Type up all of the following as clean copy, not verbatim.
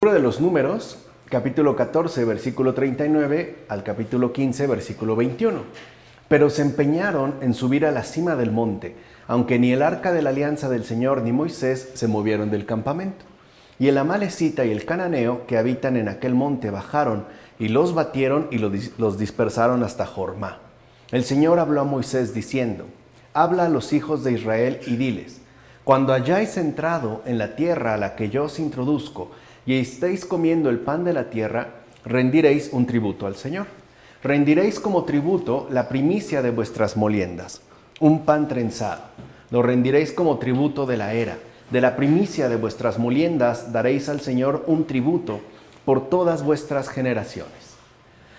Libro de los Números, capítulo 14, versículo 39 al capítulo 15, versículo 21. Pero se empeñaron en subir a la cima del monte, aunque ni el arca de la alianza del Señor ni Moisés se movieron del campamento. Y el amalecita y el cananeo que habitan en aquel monte bajaron y los batieron y los dispersaron hasta Jormá. El Señor habló a Moisés diciendo: habla a los hijos de Israel y diles: cuando hayáis entrado en la tierra a la que yo os introduzco, y estéis comiendo el pan de la tierra, rendiréis un tributo al Señor. Rendiréis como tributo la primicia de vuestras moliendas, un pan trenzado. Lo rendiréis como tributo de la era. De la primicia de vuestras moliendas daréis al Señor un tributo por todas vuestras generaciones.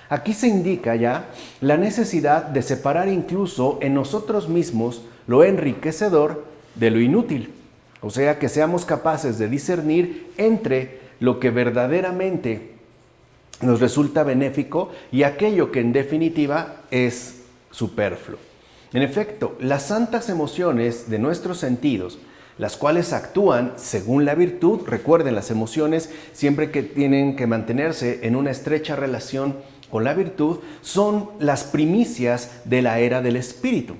Aquí se indica ya la necesidad de separar incluso en nosotros mismos lo enriquecedor de lo inútil. O sea, que seamos capaces de discernir entre lo que verdaderamente nos resulta benéfico y aquello que en definitiva es superfluo. En efecto, las santas emociones de nuestros sentidos, las cuales actúan según la virtud, recuerden, las emociones siempre que tienen que mantenerse en una estrecha relación con la virtud, son las primicias de la era del espíritu.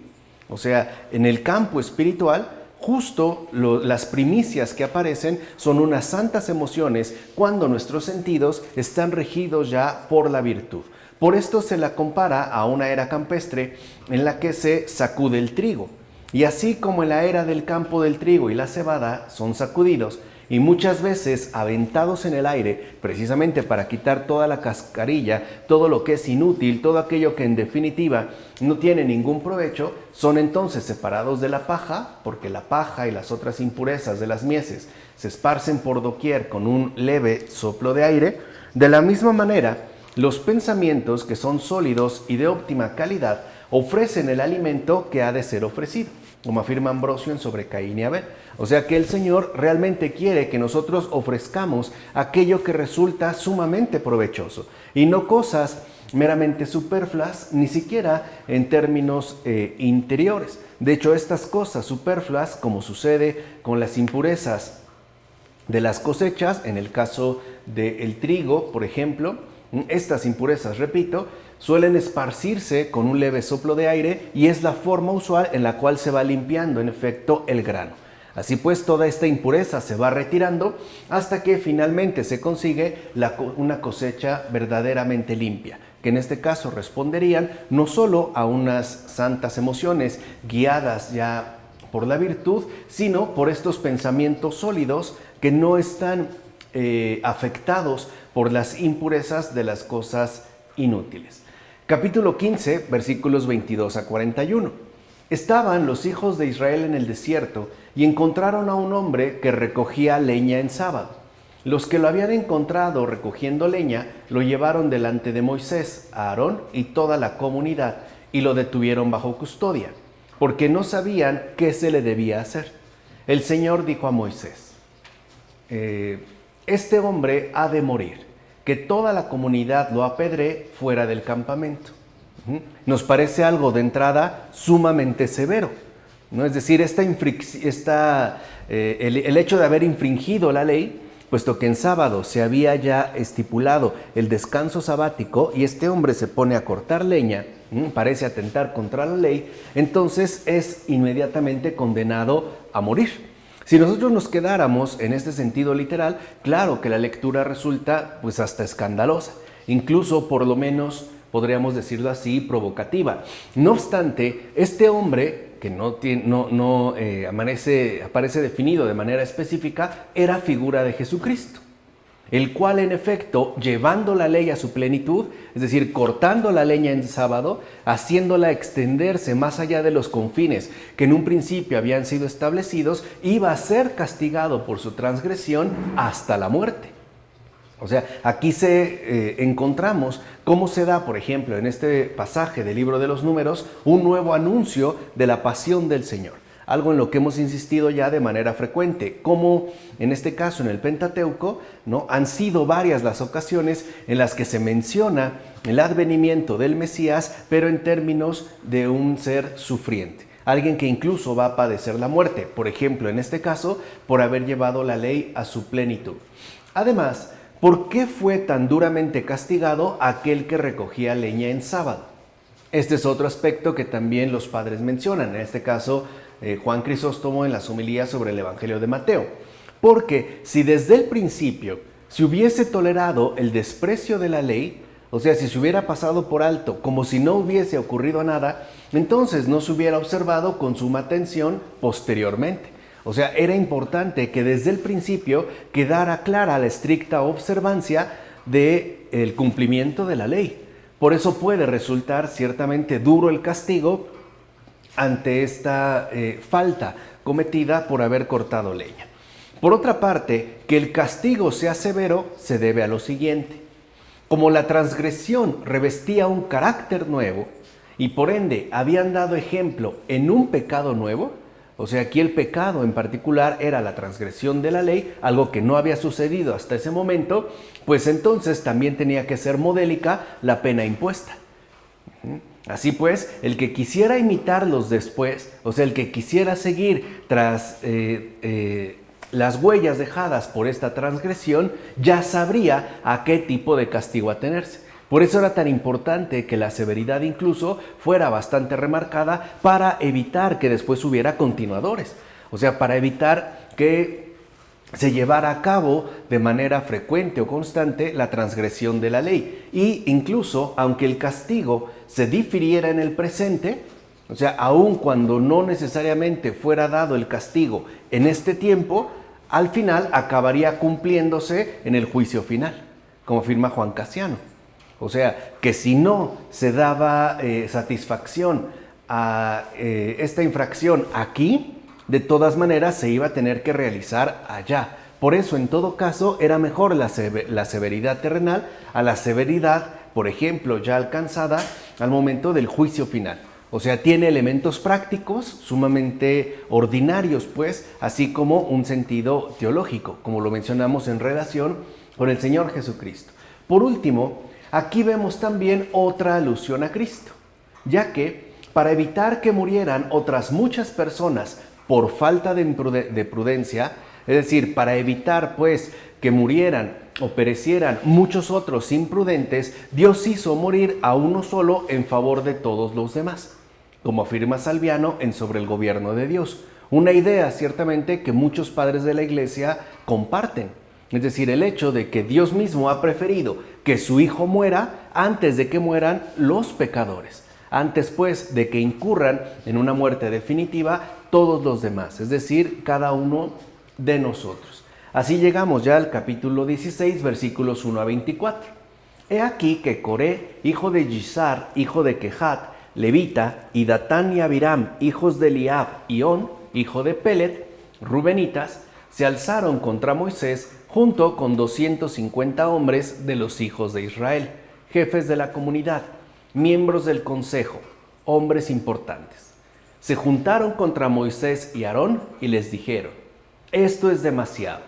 O sea, en el campo espiritual, justo las primicias que aparecen son unas santas emociones cuando nuestros sentidos están regidos ya por la virtud. Por esto se la compara a una era campestre en la que se sacude el trigo. Y así como en la era del campo del trigo y la cebada son sacudidos y muchas veces aventados en el aire, precisamente para quitar toda la cascarilla, todo lo que es inútil, todo aquello que en definitiva no tiene ningún provecho, son entonces separados de la paja, porque la paja y las otras impurezas de las mieses se esparcen por doquier con un leve soplo de aire. De la misma manera, los pensamientos que son sólidos y de óptima calidad ofrecen el alimento que ha de ser ofrecido, como afirma Ambrosio en Sobre Caín y Abel. O sea que el Señor realmente quiere que nosotros ofrezcamos aquello que resulta sumamente provechoso y no cosas meramente superfluas, ni siquiera en términos interiores. De hecho, estas cosas superfluas, como sucede con las impurezas de las cosechas, en el caso del trigo, por ejemplo, estas impurezas, repito, suelen esparcirse con un leve soplo de aire y es la forma usual en la cual se va limpiando, en efecto, el grano. Así pues, toda esta impureza se va retirando hasta que finalmente se consigue una cosecha verdaderamente limpia, que en este caso responderían no solo a unas santas emociones guiadas ya por la virtud, sino por estos pensamientos sólidos que no están afectados por las impurezas de las cosas inútiles. Capítulo 15, versículos 22 a 41. Estaban los hijos de Israel en el desierto y encontraron a un hombre que recogía leña en sábado. Los que lo habían encontrado recogiendo leña lo llevaron delante de Moisés, a Aarón y toda la comunidad y lo detuvieron bajo custodia, porque no sabían qué se le debía hacer. El Señor dijo a Moisés: este hombre ha de morir, que toda la comunidad lo apedree fuera del campamento. Nos parece algo de entrada sumamente severo, ¿no? Es decir, el hecho de haber infringido la ley, puesto que en sábado se había ya estipulado el descanso sabático y este hombre se pone a cortar leña, parece atentar contra la ley, entonces es inmediatamente condenado a morir. Si nosotros nos quedáramos en este sentido literal, claro que la lectura resulta pues hasta escandalosa, incluso por lo menos podríamos decirlo así, provocativa. No obstante, este hombre que aparece definido de manera específica, era figura de Jesucristo, el cual en efecto, llevando la ley a su plenitud, es decir, cortando la leña en sábado, haciéndola extenderse más allá de los confines que en un principio habían sido establecidos, iba a ser castigado por su transgresión hasta la muerte. O sea, aquí encontramos cómo se da, por ejemplo, en este pasaje del libro de los Números, un nuevo anuncio de la pasión del Señor. Algo en lo que hemos insistido ya de manera frecuente, como en este caso en el Pentateuco, ¿no? Han sido varias las ocasiones en las que se menciona el advenimiento del Mesías, pero en términos de un ser sufriente. Alguien que incluso va a padecer la muerte, por ejemplo, en este caso, por haber llevado la ley a su plenitud. Además, ¿Por qué fue tan duramente castigado aquel que recogía leña en sábado? Este es otro aspecto que también los padres mencionan, en este caso Juan Crisóstomo en las homilías sobre el Evangelio de Mateo. Porque si desde el principio se hubiese tolerado el desprecio de la ley, o sea, si se hubiera pasado por alto como si no hubiese ocurrido nada, entonces no se hubiera observado con suma atención posteriormente. O sea, era importante que desde el principio quedara clara la estricta observancia del cumplimiento de la ley. Por eso puede resultar ciertamente duro el castigo ante esta falta cometida por haber cortado leña. Por otra parte, que el castigo sea severo se debe a lo siguiente. Como la transgresión revestía un carácter nuevo y por ende habían dado ejemplo en un pecado nuevo, o sea, aquí el pecado en particular era la transgresión de la ley, algo que no había sucedido hasta ese momento, pues entonces también tenía que ser modélica la pena impuesta. Así pues, el que quisiera imitarlos después, o sea, el que quisiera seguir tras las huellas dejadas por esta transgresión, ya sabría a qué tipo de castigo atenerse. Por eso era tan importante que la severidad incluso fuera bastante remarcada para evitar que después hubiera continuadores. O sea, para evitar que se llevara a cabo de manera frecuente o constante la transgresión de la ley. Y incluso, aunque el castigo se difiriera en el presente, o sea, aun cuando no necesariamente fuera dado el castigo en este tiempo, al final acabaría cumpliéndose en el juicio final, como afirma Juan Casiano. O sea, que si no se daba satisfacción a esta infracción aquí, de todas maneras se iba a tener que realizar allá. Por eso, en todo caso, era mejor la severidad terrenal a la severidad, por ejemplo, ya alcanzada al momento del juicio final. O sea, tiene elementos prácticos sumamente ordinarios, pues, así como un sentido teológico, como lo mencionamos en relación con el Señor Jesucristo. Por último, aquí vemos también otra alusión a Cristo, ya que para evitar que murieran otras muchas personas por falta de prudencia, es decir, para evitar pues que murieran o perecieran muchos otros imprudentes, Dios hizo morir a uno solo en favor de todos los demás, como afirma Salviano en Sobre el Gobierno de Dios. Una idea ciertamente que muchos padres de la Iglesia comparten. Es decir, el hecho de que Dios mismo ha preferido que su Hijo muera antes de que mueran los pecadores, antes pues de que incurran en una muerte definitiva todos los demás, es decir, cada uno de nosotros. Así llegamos ya al capítulo 16, versículos 1 a 24. He aquí que Coré, hijo de Yizar, hijo de Kehat, levita, y Datán y Abiram, hijos de Eliab, y On, hijo de Pelet, rubenitas, se alzaron contra Moisés junto con 250 hombres de los hijos de Israel, jefes de la comunidad, miembros del consejo, hombres importantes. Se juntaron contra Moisés y Aarón y les dijeron: esto es demasiado.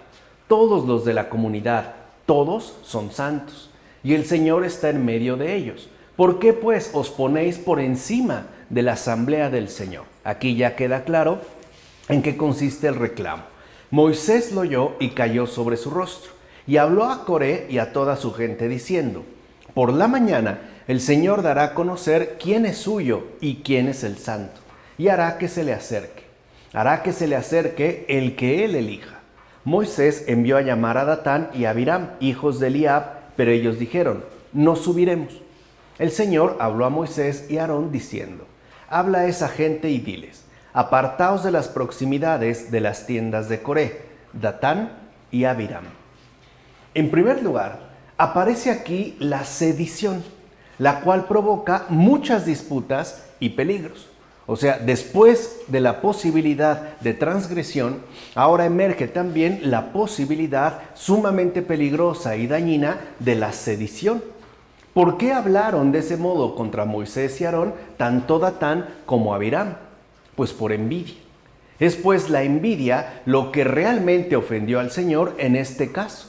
Todos los de la comunidad, todos son santos, y el Señor está en medio de ellos. ¿Por qué pues os ponéis por encima de la asamblea del Señor? Aquí ya queda claro en qué consiste el reclamo. Moisés lo oyó y cayó sobre su rostro, y habló a Coré y a toda su gente diciendo: por la mañana el Señor dará a conocer quién es suyo y quién es el santo, y hará que se le acerque. Hará que se le acerque el que él elija. Moisés envió a llamar a Datán y a Abiram, hijos de Eliab, pero ellos dijeron: no subiremos. El Señor habló a Moisés y a Aarón diciendo: habla a esa gente y diles: apartaos de las proximidades de las tiendas de Coré, Datán y Abiram. En primer lugar, aparece aquí la sedición, la cual provoca muchas disputas y peligros. O sea, después de la posibilidad de transgresión, ahora emerge también la posibilidad sumamente peligrosa y dañina de la sedición. ¿Por qué hablaron de ese modo contra Moisés y Aarón, tanto Datán como Abiram? Pues por envidia. Es pues la envidia lo que realmente ofendió al Señor en este caso.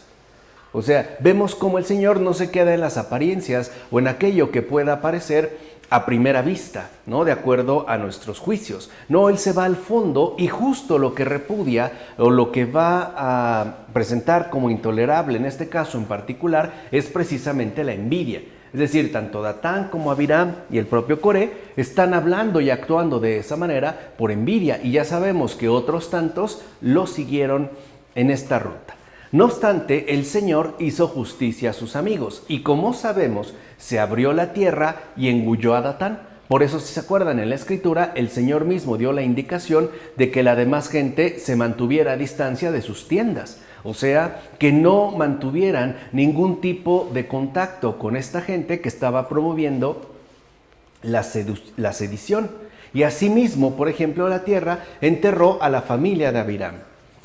O sea, vemos cómo el Señor no se queda en las apariencias o en aquello que pueda parecer a primera vista, ¿no? De acuerdo a nuestros juicios. No, él se va al fondo y justo lo que repudia o lo que va a presentar como intolerable en este caso en particular es precisamente la envidia. Es decir, tanto Datán como Abiram y el propio Coré están hablando y actuando de esa manera por envidia, y ya sabemos que otros tantos lo siguieron en esta ruta. No obstante, el Señor hizo justicia a sus amigos y, como sabemos, se abrió la tierra y engulló a Datán. Por eso, si se acuerdan, en la Escritura, el Señor mismo dio la indicación de que la demás gente se mantuviera a distancia de sus tiendas. O sea, que no mantuvieran ningún tipo de contacto con esta gente que estaba promoviendo la sedición. Y asimismo, por ejemplo, la tierra enterró a la familia de Abiram.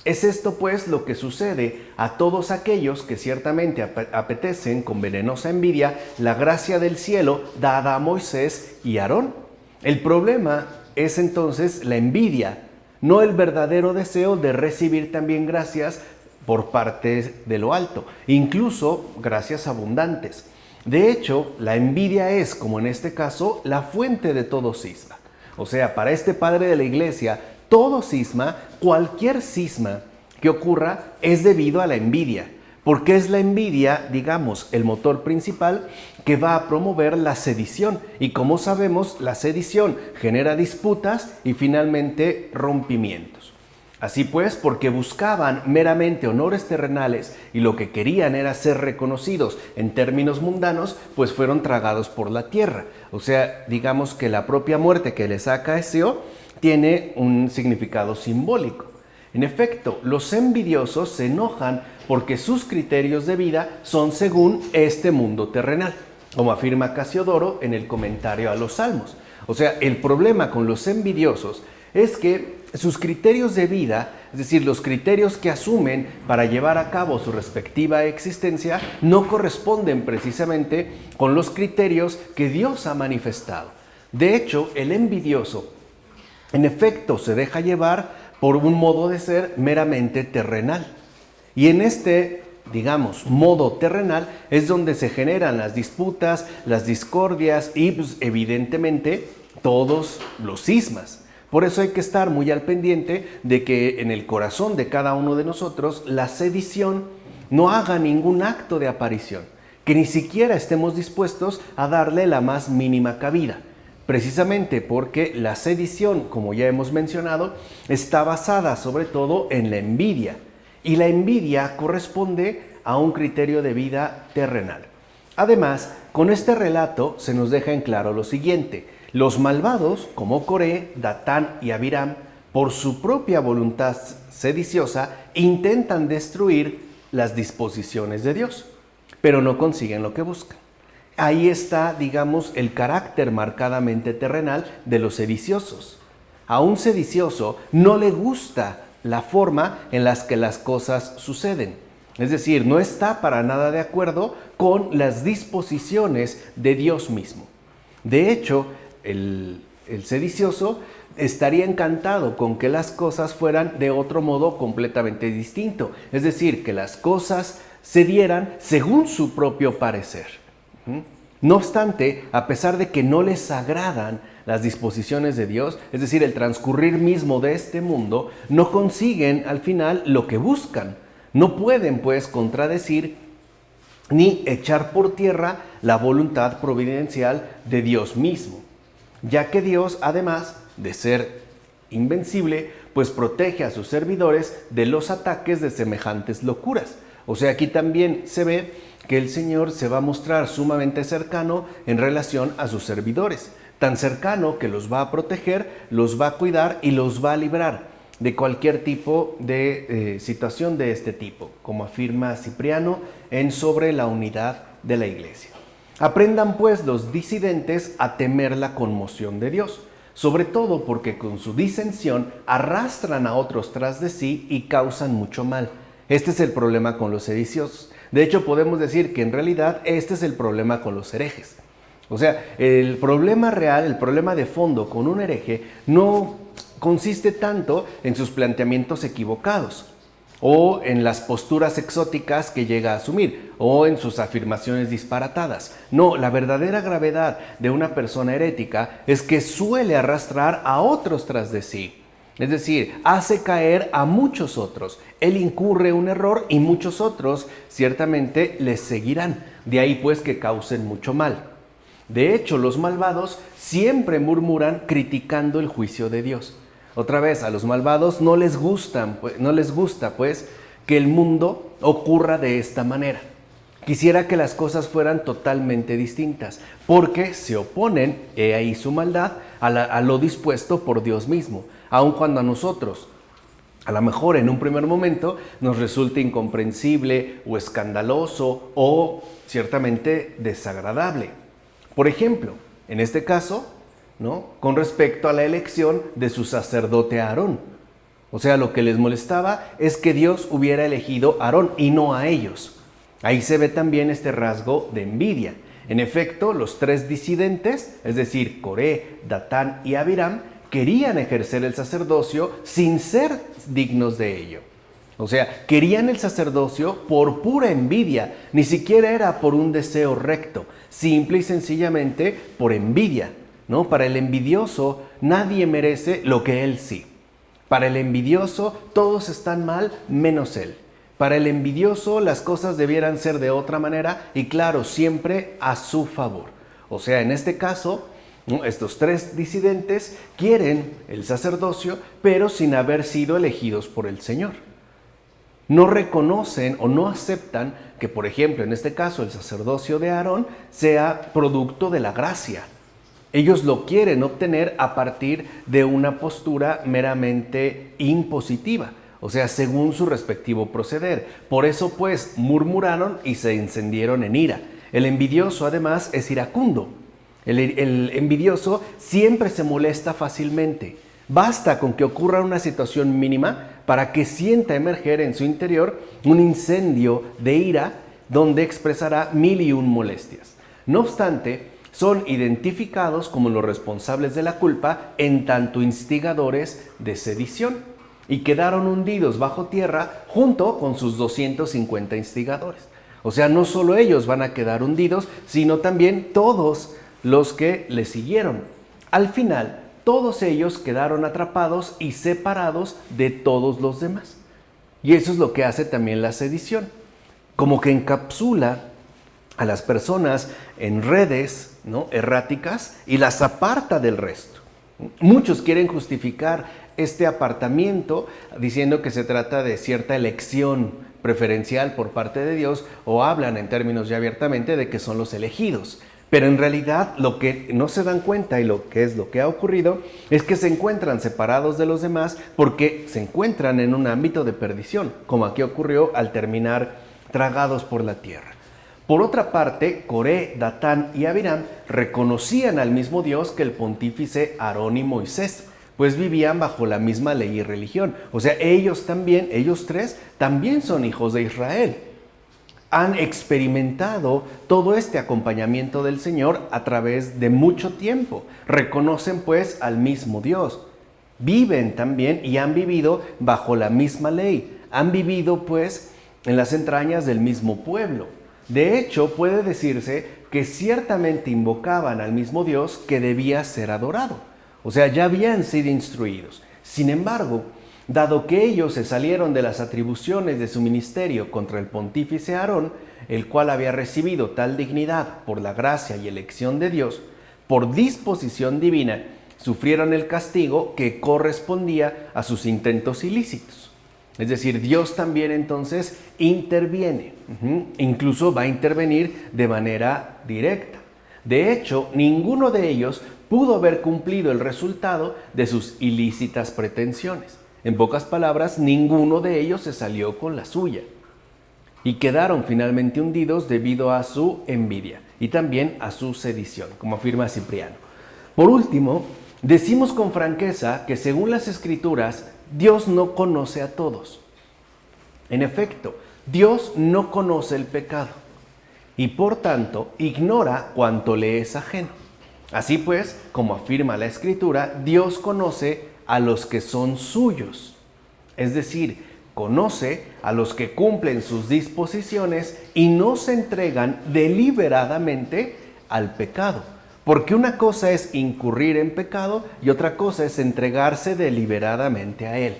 Es esto pues lo que sucede a todos aquellos que ciertamente apetecen con venenosa envidia la gracia del cielo dada a Moisés y Aarón. El problema es entonces la envidia, no el verdadero deseo de recibir también gracias por parte de lo alto, incluso gracias abundantes. De hecho, la envidia es, como en este caso, la fuente de todo cisma. O sea, para este padre de la iglesia, todo cisma, cualquier cisma que ocurra, es debido a la envidia. Porque es la envidia, digamos, el motor principal que va a promover la sedición. Y como sabemos, la sedición genera disputas y finalmente rompimientos. Así pues, porque buscaban meramente honores terrenales y lo que querían era ser reconocidos en términos mundanos, pues fueron tragados por la tierra. O sea, digamos que la propia muerte que le saca a Eseo tiene un significado simbólico. En efecto, los envidiosos se enojan porque sus criterios de vida son según este mundo terrenal, como afirma Casiodoro en el comentario a los Salmos. O sea, el problema con los envidiosos es que sus criterios de vida, es decir, los criterios que asumen para llevar a cabo su respectiva existencia, no corresponden precisamente con los criterios que Dios ha manifestado. De hecho, el envidioso, en efecto, se deja llevar por un modo de ser meramente terrenal. Y en este, digamos, modo terrenal es donde se generan las disputas, las discordias y, pues, evidentemente, todos los cismas. Por eso hay que estar muy al pendiente de que en el corazón de cada uno de nosotros la sedición no haga ningún acto de aparición, que ni siquiera estemos dispuestos a darle la más mínima cabida. Precisamente porque la sedición, como ya hemos mencionado, está basada sobre todo en la envidia. Y la envidia corresponde a un criterio de vida terrenal. Además, con este relato se nos deja en claro lo siguiente: los malvados, como Coré, Datán y Abiram, por su propia voluntad sediciosa, intentan destruir las disposiciones de Dios, pero no consiguen lo que buscan. Ahí está, digamos, el carácter marcadamente terrenal de los sediciosos. A un sedicioso no le gusta la forma en la que las cosas suceden. Es decir, no está para nada de acuerdo con las disposiciones de Dios mismo. De hecho, el sedicioso estaría encantado con que las cosas fueran de otro modo completamente distinto. Es decir, que las cosas se dieran según su propio parecer. No obstante, a pesar de que no les agradan las disposiciones de Dios, es decir, el transcurrir mismo de este mundo, no consiguen al final lo que buscan. No pueden, pues, contradecir ni echar por tierra la voluntad providencial de Dios mismo, ya que Dios, además de ser invencible, pues protege a sus servidores de los ataques de semejantes locuras. O sea, aquí también se ve que el Señor se va a mostrar sumamente cercano en relación a sus servidores, tan cercano que los va a proteger, los va a cuidar y los va a librar de cualquier tipo de situación de este tipo, como afirma Cipriano en Sobre la unidad de la Iglesia. Aprendan pues los disidentes a temer la conmoción de Dios, sobre todo porque con su disensión arrastran a otros tras de sí y causan mucho mal. Este es el problema con los sediciosos. De hecho, podemos decir que en realidad este es el problema con los herejes. O sea, el problema real, el problema de fondo con un hereje no consiste tanto en sus planteamientos equivocados, o en las posturas exóticas que llega a asumir, o en sus afirmaciones disparatadas. No, la verdadera gravedad de una persona herética es que suele arrastrar a otros tras de sí. Es decir, hace caer a muchos otros. Él incurre un error y muchos otros ciertamente les seguirán. De ahí pues que causen mucho mal. De hecho, los malvados siempre murmuran criticando el juicio de Dios. Otra vez, a los malvados no les gusta pues que el mundo ocurra de esta manera. Quisiera que las cosas fueran totalmente distintas, porque se oponen, he ahí su maldad, a lo dispuesto por Dios mismo, aun cuando a nosotros, a lo mejor en un primer momento, nos resulta incomprensible o escandaloso o ciertamente desagradable. Por ejemplo, en este caso, ¿no?, con respecto a la elección de su sacerdote Aarón. O sea, lo que les molestaba es que Dios hubiera elegido a Aarón y no a ellos. Ahí se ve también este rasgo de envidia. En efecto, los tres disidentes, es decir, Coré, Datán y Abiram, querían ejercer el sacerdocio sin ser dignos de ello. O sea, querían el sacerdocio por pura envidia, ni siquiera era por un deseo recto, simple y sencillamente por envidia, ¿no? Para el envidioso nadie merece lo que él sí. Para el envidioso todos están mal menos él. Para el envidioso las cosas debieran ser de otra manera y claro, siempre a su favor. O sea, en este caso, ¿no?, estos tres disidentes quieren el sacerdocio, pero sin haber sido elegidos por el Señor. No reconocen o no aceptan que, por ejemplo, en este caso, el sacerdocio de Aarón sea producto de la gracia. Ellos lo quieren obtener a partir de una postura meramente impositiva, o sea, según su respectivo proceder. Por eso, pues, murmuraron y se encendieron en ira. El envidioso, además, es iracundo. El envidioso siempre se molesta fácilmente. Basta con que ocurra una situación mínima para que sienta emerger en su interior un incendio de ira donde expresará 1001 molestias. No obstante, son identificados como los responsables de la culpa en tanto instigadores de sedición y quedaron hundidos bajo tierra junto con sus 250 instigadores. O sea, no solo ellos van a quedar hundidos, sino también todos los que le siguieron. Al final, todos ellos quedaron atrapados y separados de todos los demás. Y eso es lo que hace también la sedición, como que encapsula a las personas en redes, ¿no?, erráticas y las aparta del resto. Muchos quieren justificar este apartamiento diciendo que se trata de cierta elección preferencial por parte de Dios, o hablan en términos ya abiertamente de que son los elegidos. Pero en realidad lo que no se dan cuenta y lo que ha ocurrido es que se encuentran separados de los demás porque se encuentran en un ámbito de perdición, como aquí ocurrió al terminar tragados por la tierra. Por otra parte, Coré, Datán y Abiram reconocían al mismo Dios que el pontífice Aarón y Moisés, pues vivían bajo la misma ley y religión. O sea, ellos tres, también son hijos de Israel. Han experimentado todo este acompañamiento del Señor a través de mucho tiempo. Reconocen pues al mismo Dios. Viven también y han vivido bajo la misma ley. Han vivido pues en las entrañas del mismo pueblo. De hecho, puede decirse que ciertamente invocaban al mismo Dios que debía ser adorado. O sea, ya habían sido instruidos. Sin embargo, dado que ellos se salieron de las atribuciones de su ministerio contra el pontífice Aarón, el cual había recibido tal dignidad por la gracia y elección de Dios, por disposición divina, sufrieron el castigo que correspondía a sus intentos ilícitos. Es decir, Dios también entonces interviene, incluso va a intervenir de manera directa. De hecho, ninguno de ellos pudo haber cumplido el resultado de sus ilícitas pretensiones. En pocas palabras, ninguno de ellos se salió con la suya. Y quedaron finalmente hundidos debido a su envidia y también a su sedición, como afirma Cipriano. Por último, decimos con franqueza que según las Escrituras, Dios no conoce a todos. En efecto, Dios no conoce el pecado y por tanto ignora cuanto le es ajeno. Así pues, como afirma la Escritura, Dios conoce a los que son suyos. Es decir, conoce a los que cumplen sus disposiciones y no se entregan deliberadamente al pecado. Porque una cosa es incurrir en pecado y otra cosa es entregarse deliberadamente a él.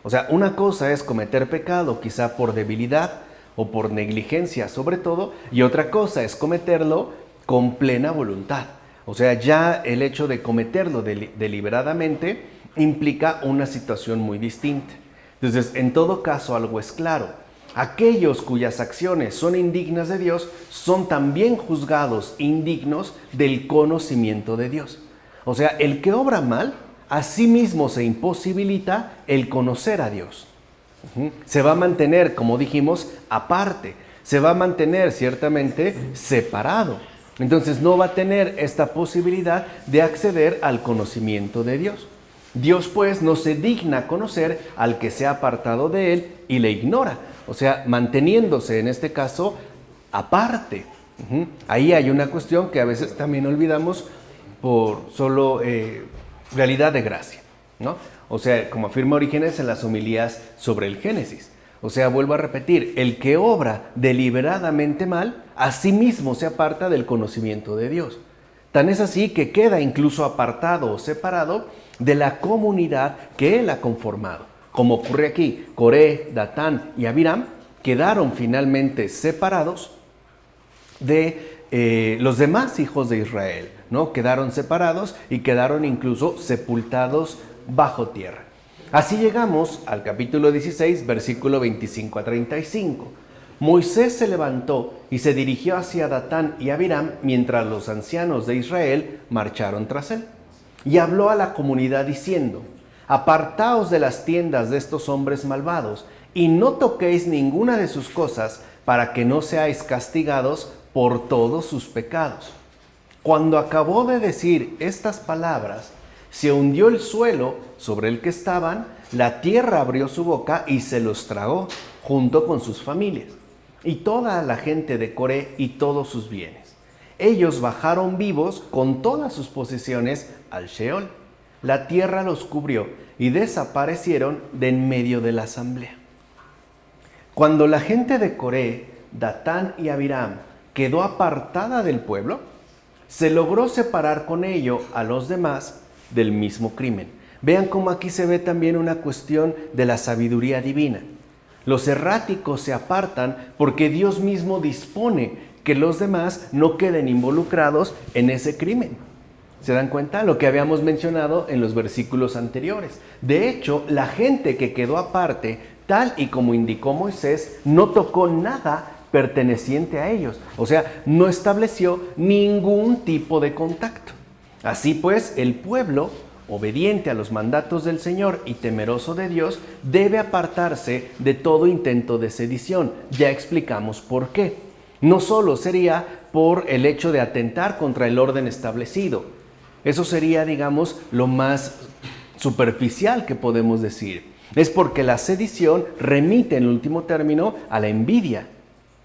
O sea, una cosa es cometer pecado quizá por debilidad o por negligencia sobre todo, y otra cosa es cometerlo con plena voluntad. O sea, ya el hecho de cometerlo deliberadamente implica una situación muy distinta. Entonces, en todo caso, algo es claro. Aquellos cuyas acciones son indignas de Dios son también juzgados indignos del conocimiento de Dios. O sea, el que obra mal, a sí mismo se imposibilita el conocer a Dios. Se va a mantener, como dijimos, aparte. Se va a mantener ciertamente separado. Entonces no va a tener esta posibilidad de acceder al conocimiento de Dios. Dios pues no se digna conocer al que se ha apartado de él y le ignora. O sea, manteniéndose en este caso aparte. Ahí hay una cuestión que a veces también olvidamos por solo realidad de gracia, ¿no? O sea, como afirma Orígenes en las homilías sobre el Génesis. O sea, vuelvo a repetir, el que obra deliberadamente mal, a sí mismo se aparta del conocimiento de Dios. Tan es así que queda incluso apartado o separado de la comunidad que él ha conformado. Como ocurre aquí, Coré, Datán y Abiram quedaron finalmente separados de los demás hijos de Israel, ¿no? Quedaron separados y quedaron incluso sepultados bajo tierra. Así llegamos al capítulo 16, versículo 25 a 35. Moisés se levantó y se dirigió hacia Datán y Abiram mientras los ancianos de Israel marcharon tras él. Y habló a la comunidad diciendo: apartaos de las tiendas de estos hombres malvados y no toquéis ninguna de sus cosas para que no seáis castigados por todos sus pecados. Cuando acabó de decir estas palabras, se hundió el suelo sobre el que estaban, la tierra abrió su boca y se los tragó junto con sus familias y toda la gente de Coré y todos sus bienes. Ellos bajaron vivos con todas sus posesiones al Sheol. La tierra los cubrió y desaparecieron de en medio de la asamblea. Cuando la gente de Coré, Datán y Abiram quedó apartada del pueblo, se logró separar con ello a los demás del mismo crimen. Vean cómo aquí se ve también una cuestión de la sabiduría divina. Los erráticos se apartan porque Dios mismo dispone que los demás no queden involucrados en ese crimen. ¿Se dan cuenta? Lo que habíamos mencionado en los versículos anteriores. De hecho, la gente que quedó aparte, tal y como indicó Moisés, no tocó nada perteneciente a ellos. O sea, no estableció ningún tipo de contacto. Así pues, el pueblo, obediente a los mandatos del Señor y temeroso de Dios, debe apartarse de todo intento de sedición. Ya explicamos por qué. No solo sería por el hecho de atentar contra el orden establecido. Eso sería, digamos, lo más superficial que podemos decir. Es porque la sedición remite en último término a la envidia,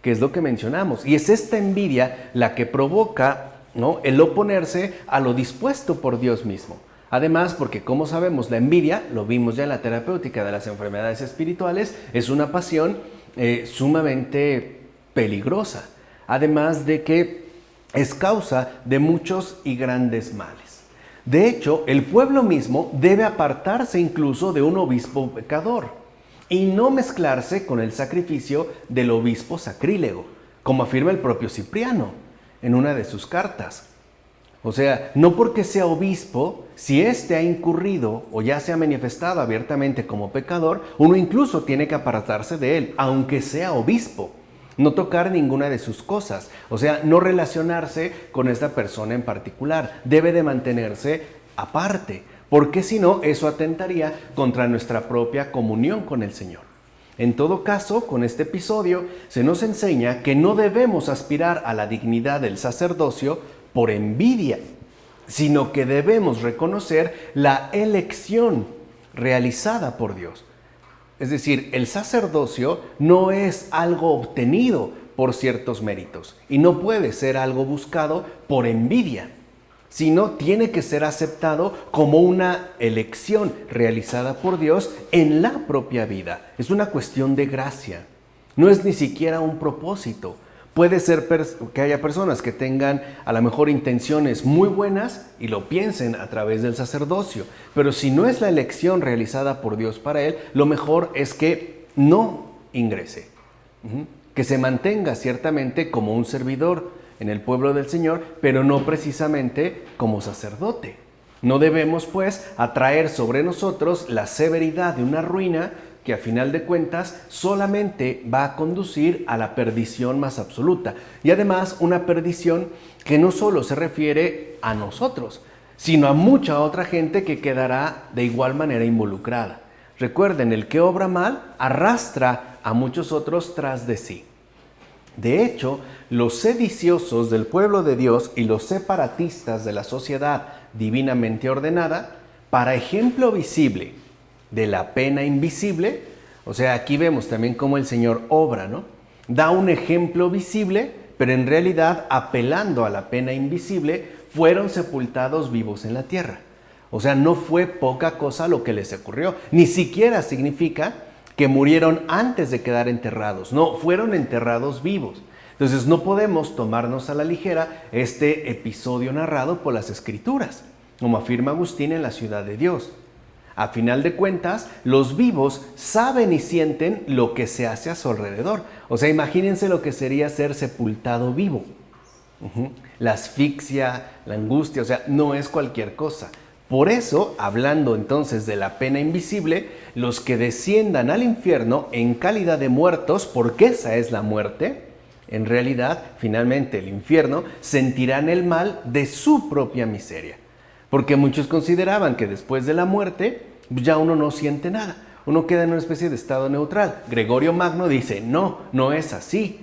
que es lo que mencionamos. Y es esta envidia la que provoca, ¿no?, el oponerse a lo dispuesto por Dios mismo. Además, porque como sabemos, la envidia, lo vimos ya en la terapéutica de las enfermedades espirituales, es una pasión sumamente peligrosa. Además de que es causa de muchos y grandes males. De hecho, el pueblo mismo debe apartarse incluso de un obispo pecador y no mezclarse con el sacrificio del obispo sacrílego, como afirma el propio Cipriano en una de sus cartas. O sea, no porque sea obispo, si éste ha incurrido o ya se ha manifestado abiertamente como pecador, uno incluso tiene que apartarse de él, aunque sea obispo. No tocar ninguna de sus cosas, o sea, no relacionarse con esta persona en particular. Debe de mantenerse aparte, porque si no, eso atentaría contra nuestra propia comunión con el Señor. En todo caso, con este episodio se nos enseña que no debemos aspirar a la dignidad del sacerdocio por envidia, sino que debemos reconocer la elección realizada por Dios. Es decir, el sacerdocio no es algo obtenido por ciertos méritos y no puede ser algo buscado por envidia, sino tiene que ser aceptado como una elección realizada por Dios en la propia vida. Es una cuestión de gracia, no es ni siquiera un propósito. Puede ser que haya personas que tengan a lo mejor intenciones muy buenas y lo piensen a través del sacerdocio, pero si no es la elección realizada por Dios para él, lo mejor es que no ingrese, que se mantenga ciertamente como un servidor en el pueblo del Señor, pero no precisamente como sacerdote. No debemos, pues, atraer sobre nosotros la severidad de una ruina que a final de cuentas solamente va a conducir a la perdición más absoluta. Y además una perdición que no solo se refiere a nosotros, sino a mucha otra gente que quedará de igual manera involucrada. Recuerden, el que obra mal arrastra a muchos otros tras de sí. De hecho, los sediciosos del pueblo de Dios y los separatistas de la sociedad divinamente ordenada, para ejemplo visible de la pena invisible, o sea, aquí vemos también cómo el Señor obra, ¿no? Da un ejemplo visible, pero en realidad, apelando a la pena invisible, fueron sepultados vivos en la tierra. O sea, no fue poca cosa lo que les ocurrió, ni siquiera significa que murieron antes de quedar enterrados, no, fueron enterrados vivos. Entonces no podemos tomarnos a la ligera este episodio narrado por las Escrituras, como afirma Agustín en La Ciudad de Dios. A final de cuentas, los vivos saben y sienten lo que se hace a su alrededor. O sea, imagínense lo que sería ser sepultado vivo. La asfixia, la angustia, o sea, no es cualquier cosa. Por eso, hablando entonces de la pena invisible, los que desciendan al infierno en calidad de muertos, porque esa es la muerte, en realidad, finalmente el infierno, sentirán el mal de su propia miseria. Porque muchos consideraban que después de la muerte ya uno no siente nada, uno queda en una especie de estado neutral. Gregorio Magno dice, no, no es así.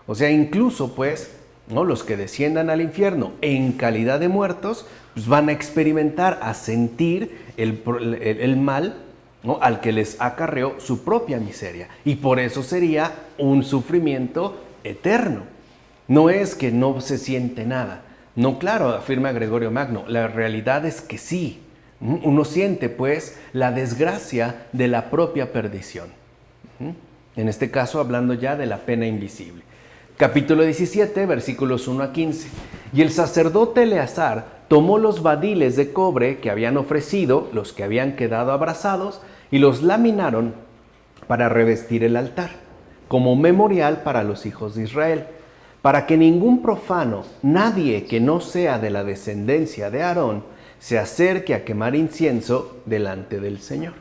O sea, incluso pues, ¿no?, los que desciendan al infierno en calidad de muertos, pues van a experimentar, a sentir el mal, ¿no?, al que les acarreó su propia miseria. Y por eso sería un sufrimiento eterno. No es que no se siente nada. No, claro, afirma Gregorio Magno, la realidad es que sí. Uno siente, pues, la desgracia de la propia perdición. En este caso, hablando ya de la pena invisible. Capítulo 17, versículos 1 a 15. Y el sacerdote Eleazar tomó los badiles de cobre que habían ofrecido los que habían quedado abrazados y los laminaron para revestir el altar, como memorial para los hijos de Israel, para que ningún profano, nadie que no sea de la descendencia de Aarón, se acerque a quemar incienso delante del Señor.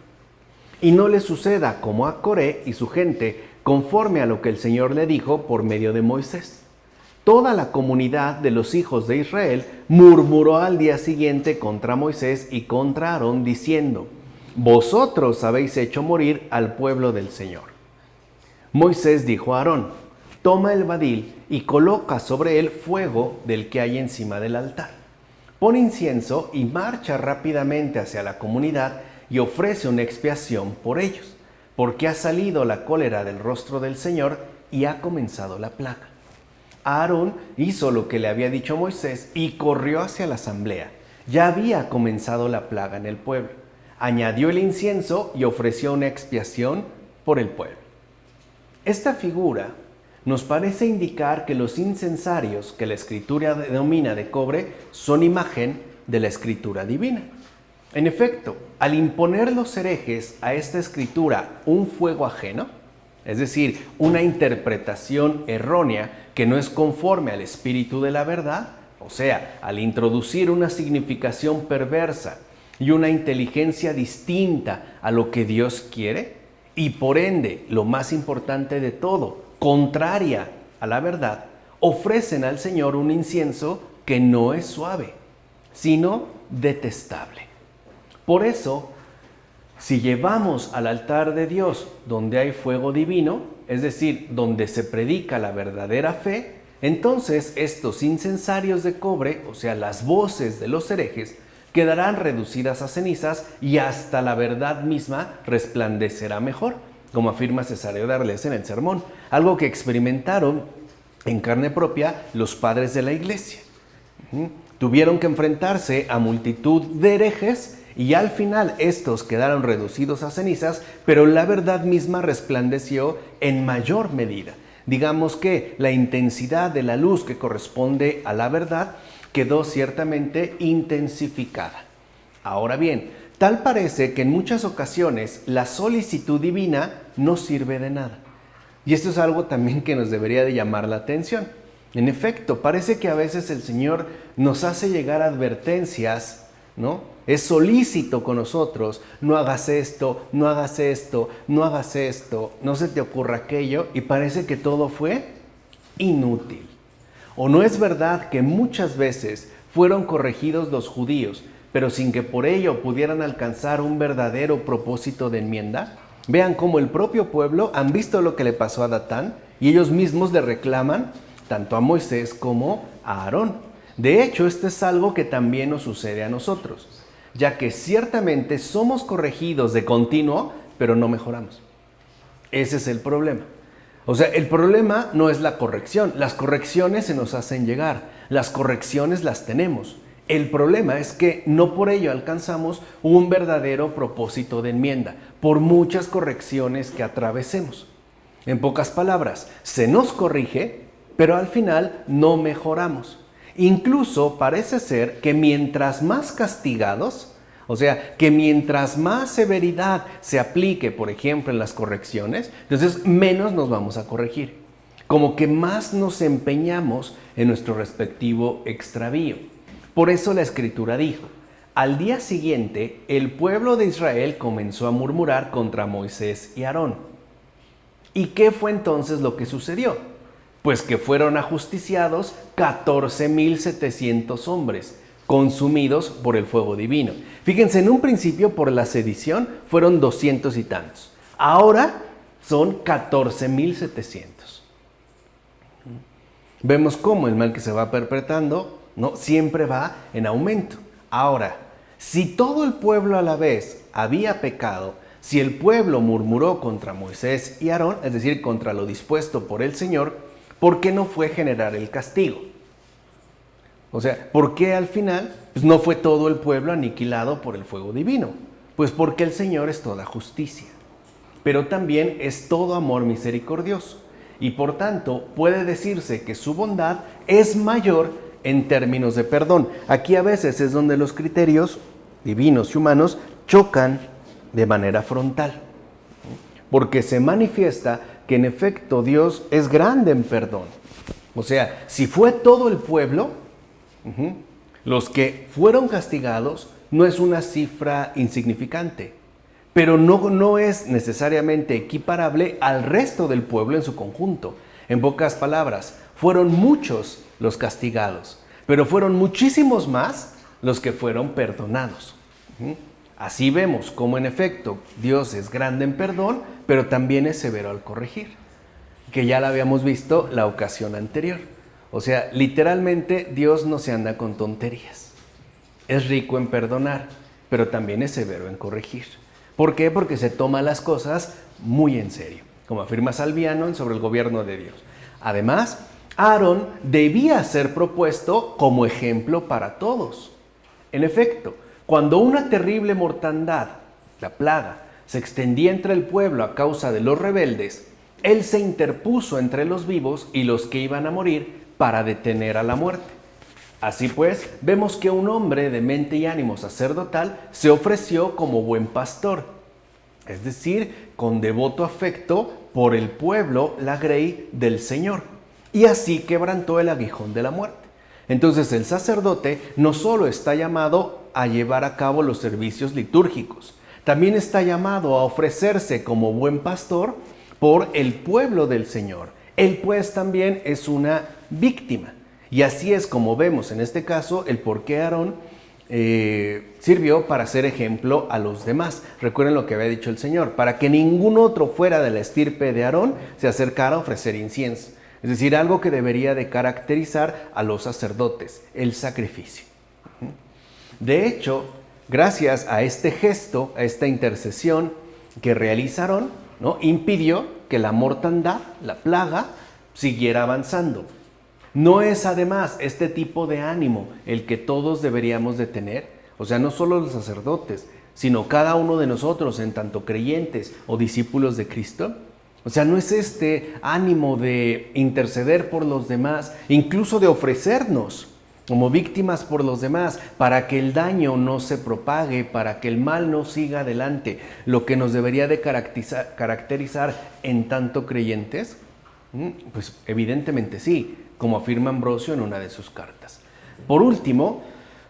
Y no le suceda como a Coré y su gente, conforme a lo que el Señor le dijo por medio de Moisés. Toda la comunidad de los hijos de Israel murmuró al día siguiente contra Moisés y contra Aarón, diciendo: vosotros habéis hecho morir al pueblo del Señor. Moisés dijo a Aarón: toma el badil y coloca sobre él fuego del que hay encima del altar. Pon incienso y marcha rápidamente hacia la comunidad y ofrece una expiación por ellos, porque ha salido la cólera del rostro del Señor y ha comenzado la plaga. Aarón hizo lo que le había dicho Moisés y corrió hacia la asamblea. Ya había comenzado la plaga en el pueblo. Añadió el incienso y ofreció una expiación por el pueblo. Esta figura nos parece indicar que los incensarios que la Escritura denomina de cobre son imagen de la Escritura divina. En efecto, al imponer los herejes a esta Escritura un fuego ajeno, es decir, una interpretación errónea que no es conforme al espíritu de la verdad, o sea, al introducir una significación perversa y una inteligencia distinta a lo que Dios quiere, y por ende, lo más importante de todo, contraria a la verdad, ofrecen al Señor un incienso que no es suave, sino detestable. Por eso, si llevamos al altar de Dios donde hay fuego divino, es decir, donde se predica la verdadera fe, entonces estos incensarios de cobre, o sea, las voces de los herejes, quedarán reducidas a cenizas y hasta la verdad misma resplandecerá mejor, como afirma Cesáreo de Arles en el sermón, algo que experimentaron en carne propia los padres de la iglesia. Tuvieron que enfrentarse a multitud de herejes y al final estos quedaron reducidos a cenizas, pero la verdad misma resplandeció en mayor medida. Digamos que la intensidad de la luz que corresponde a la verdad quedó ciertamente intensificada. Ahora bien, tal parece que en muchas ocasiones la solicitud divina no sirve de nada. Y esto es algo también que nos debería de llamar la atención. En efecto, parece que a veces el Señor nos hace llegar advertencias, ¿no? Es solícito con nosotros, no hagas esto, no hagas esto, no hagas esto, no se te ocurra aquello, y parece que todo fue inútil. ¿O no es verdad que muchas veces fueron corregidos los judíos, pero sin que por ello pudieran alcanzar un verdadero propósito de enmienda? Vean cómo el propio pueblo han visto lo que le pasó a Datán y ellos mismos le reclaman tanto a Moisés como a Aarón. De hecho, esto es algo que también nos sucede a nosotros, ya que ciertamente somos corregidos de continuo, pero no mejoramos. Ese es el problema. O sea, el problema no es la corrección. Las correcciones se nos hacen llegar. Las correcciones las tenemos. El problema es que no por ello alcanzamos un verdadero propósito de enmienda, por muchas correcciones que atravesemos. En pocas palabras, se nos corrige, pero al final no mejoramos. Incluso parece ser que mientras más castigados, o sea, que mientras más severidad se aplique, por ejemplo, en las correcciones, entonces menos nos vamos a corregir. Como que más nos empeñamos en nuestro respectivo extravío. Por eso la Escritura dijo, al día siguiente el pueblo de Israel comenzó a murmurar contra Moisés y Aarón. ¿Y qué fue entonces lo que sucedió? Pues que fueron ajusticiados 14,700 hombres, consumidos por el fuego divino. Fíjense, en un principio por la sedición fueron 200 y tantos. Ahora son 14,700. Vemos cómo el mal que se va perpetrando, ¿no?, siempre va en aumento. Ahora, si todo el pueblo a la vez había pecado, si el pueblo murmuró contra Moisés y Aarón, es decir, contra lo dispuesto por el Señor, ¿por qué no fue generar el castigo? O sea, ¿por qué al final no fue todo el pueblo aniquilado por el fuego divino? Pues porque el Señor es toda justicia, pero también es todo amor misericordioso. Y por tanto puede decirse que su bondad es mayor en términos de perdón. Aquí a veces es donde los criterios divinos y humanos chocan de manera frontal, porque se manifiesta que en efecto Dios es grande en perdón. O sea, si fue todo el pueblo, los que fueron castigados, no es una cifra insignificante, pero no es necesariamente equiparable al resto del pueblo en su conjunto. En pocas palabras, fueron muchos los castigados, pero fueron muchísimos más los que fueron perdonados. Así vemos cómo en efecto Dios es grande en perdón, pero también es severo al corregir, que ya lo habíamos visto la ocasión anterior. O sea, literalmente Dios no se anda con tonterías. Es rico en perdonar, pero también es severo en corregir. ¿Por qué? Porque se toma las cosas muy en serio, como afirma Salviano sobre el gobierno de Dios. Además, Aarón debía ser propuesto como ejemplo para todos. En efecto, cuando una terrible mortandad, la plaga, se extendía entre el pueblo a causa de los rebeldes, él se interpuso entre los vivos y los que iban a morir para detener a la muerte. Así pues, vemos que un hombre de mente y ánimo sacerdotal se ofreció como buen pastor, es decir, con devoto afecto por el pueblo, la grey del Señor, y así quebrantó el aguijón de la muerte. Entonces el sacerdote no solo está llamado a llevar a cabo los servicios litúrgicos, también está llamado a ofrecerse como buen pastor por el pueblo del Señor. Él pues también es una víctima. Y así es como vemos en este caso el por qué Aarón sirvió para ser ejemplo a los demás. Recuerden lo que había dicho el Señor, para que ningún otro fuera de la estirpe de Aarón se acercara a ofrecer incienso. Es decir, algo que debería de caracterizar a los sacerdotes, el sacrificio. De hecho, gracias a este gesto, a esta intercesión que realizaron, ¿no?, impidió que la mortandad, la plaga, siguiera avanzando. ¿No es además este tipo de ánimo el que todos deberíamos de tener? O sea, no solo los sacerdotes, sino cada uno de nosotros en tanto creyentes o discípulos de Cristo. O sea, no es este ánimo de interceder por los demás, incluso de ofrecernos como víctimas por los demás, para que el daño no se propague, para que el mal no siga adelante, lo que nos debería de caracterizar en tanto creyentes. Pues evidentemente sí, como afirma Ambrosio en una de sus cartas. Por último,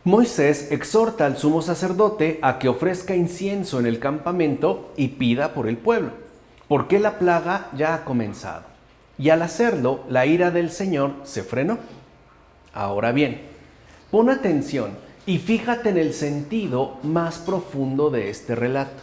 Moisés exhorta al sumo sacerdote a que ofrezca incienso en el campamento y pida por el pueblo, porque la plaga ya ha comenzado. Y al hacerlo, la ira del Señor se frenó. Ahora bien, pon atención y fíjate en el sentido más profundo de este relato.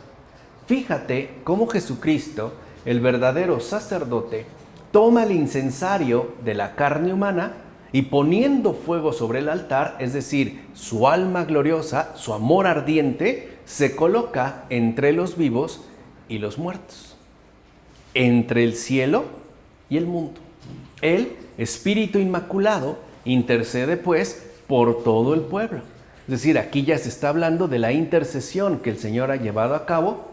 Fíjate cómo Jesucristo, el verdadero sacerdote, toma el incensario de la carne humana y poniendo fuego sobre el altar, es decir, su alma gloriosa, su amor ardiente, se coloca entre los vivos y los muertos, entre el cielo y el mundo. Él, Espíritu Inmaculado, intercede pues por todo el pueblo. Es decir, aquí ya se está hablando de la intercesión que el Señor ha llevado a cabo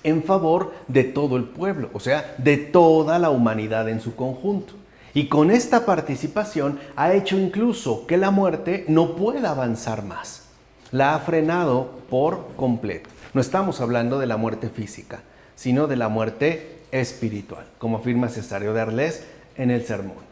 en favor de todo el pueblo, o sea, de toda la humanidad en su conjunto. Y con esta participación ha hecho incluso que la muerte no pueda avanzar más. La ha frenado por completo. No estamos hablando de la muerte física, sino de la muerte espiritual, como afirma Cesario de Arles en el sermón.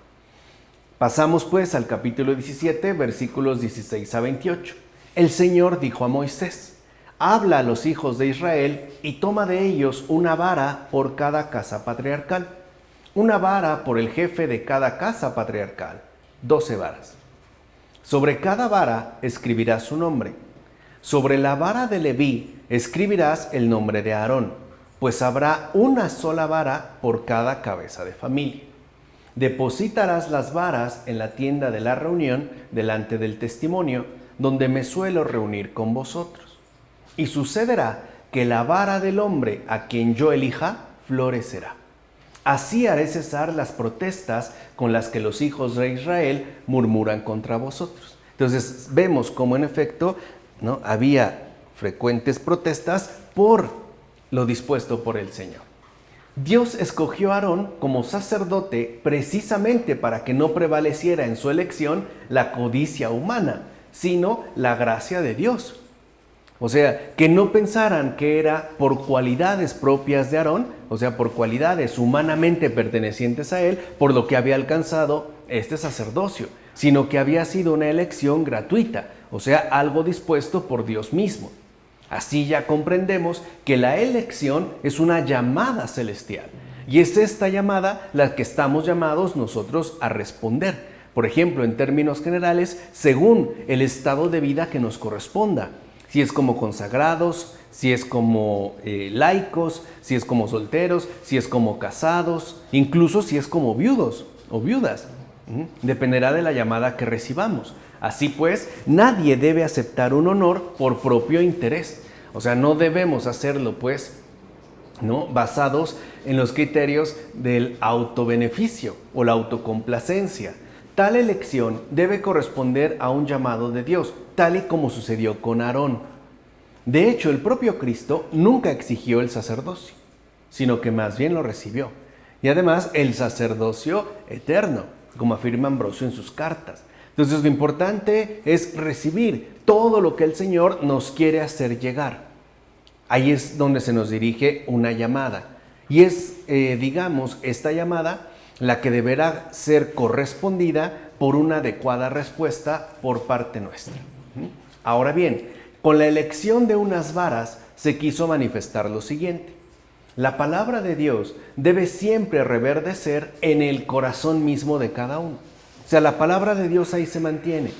Pasamos pues al capítulo 17, versículos 16 a 28. El Señor dijo a Moisés: habla a los hijos de Israel y toma de ellos una vara por cada casa patriarcal, una vara por el jefe de cada casa patriarcal, 12 varas. Sobre cada vara escribirás su nombre. Sobre la vara de Leví escribirás el nombre de Aarón, pues habrá una sola vara por cada cabeza de familia. Depositarás las varas en la tienda de la reunión delante del testimonio, donde me suelo reunir con vosotros. Y sucederá que la vara del hombre a quien yo elija florecerá. Así haré cesar las protestas con las que los hijos de Israel murmuran contra vosotros. Entonces vemos cómo en efecto, ¿no?, había frecuentes protestas por lo dispuesto por el Señor. Dios escogió a Aarón como sacerdote precisamente para que no prevaleciera en su elección la codicia humana, sino la gracia de Dios. O sea, que no pensaran que era por cualidades propias de Aarón, o sea, por cualidades humanamente pertenecientes a él, por lo que había alcanzado este sacerdocio, sino que había sido una elección gratuita, o sea, algo dispuesto por Dios mismo. Así ya comprendemos que la elección es una llamada celestial, y es esta llamada la que estamos llamados nosotros a responder. Por ejemplo, en términos generales, según el estado de vida que nos corresponda. Si es como consagrados, si es como laicos, si es como solteros, si es como casados, incluso si es como viudos o viudas. Dependerá de la llamada que recibamos. Así pues, nadie debe aceptar un honor por propio interés. O sea, no debemos hacerlo, pues, ¿no?, basados en los criterios del autobeneficio o la autocomplacencia. Tal elección debe corresponder a un llamado de Dios, tal y como sucedió con Aarón. De hecho, el propio Cristo nunca exigió el sacerdocio, sino que más bien lo recibió. Y además, el sacerdocio eterno, como afirma Ambrosio en sus cartas. Entonces, lo importante es recibir todo lo que el Señor nos quiere hacer llegar. Ahí es donde se nos dirige una llamada. Y es, digamos, esta llamada la que deberá ser correspondida por una adecuada respuesta por parte nuestra. Ahora bien, con la elección de unas varas se quiso manifestar lo siguiente. La palabra de Dios debe siempre reverdecer en el corazón mismo de cada uno. O sea, la palabra de Dios ahí se mantiene,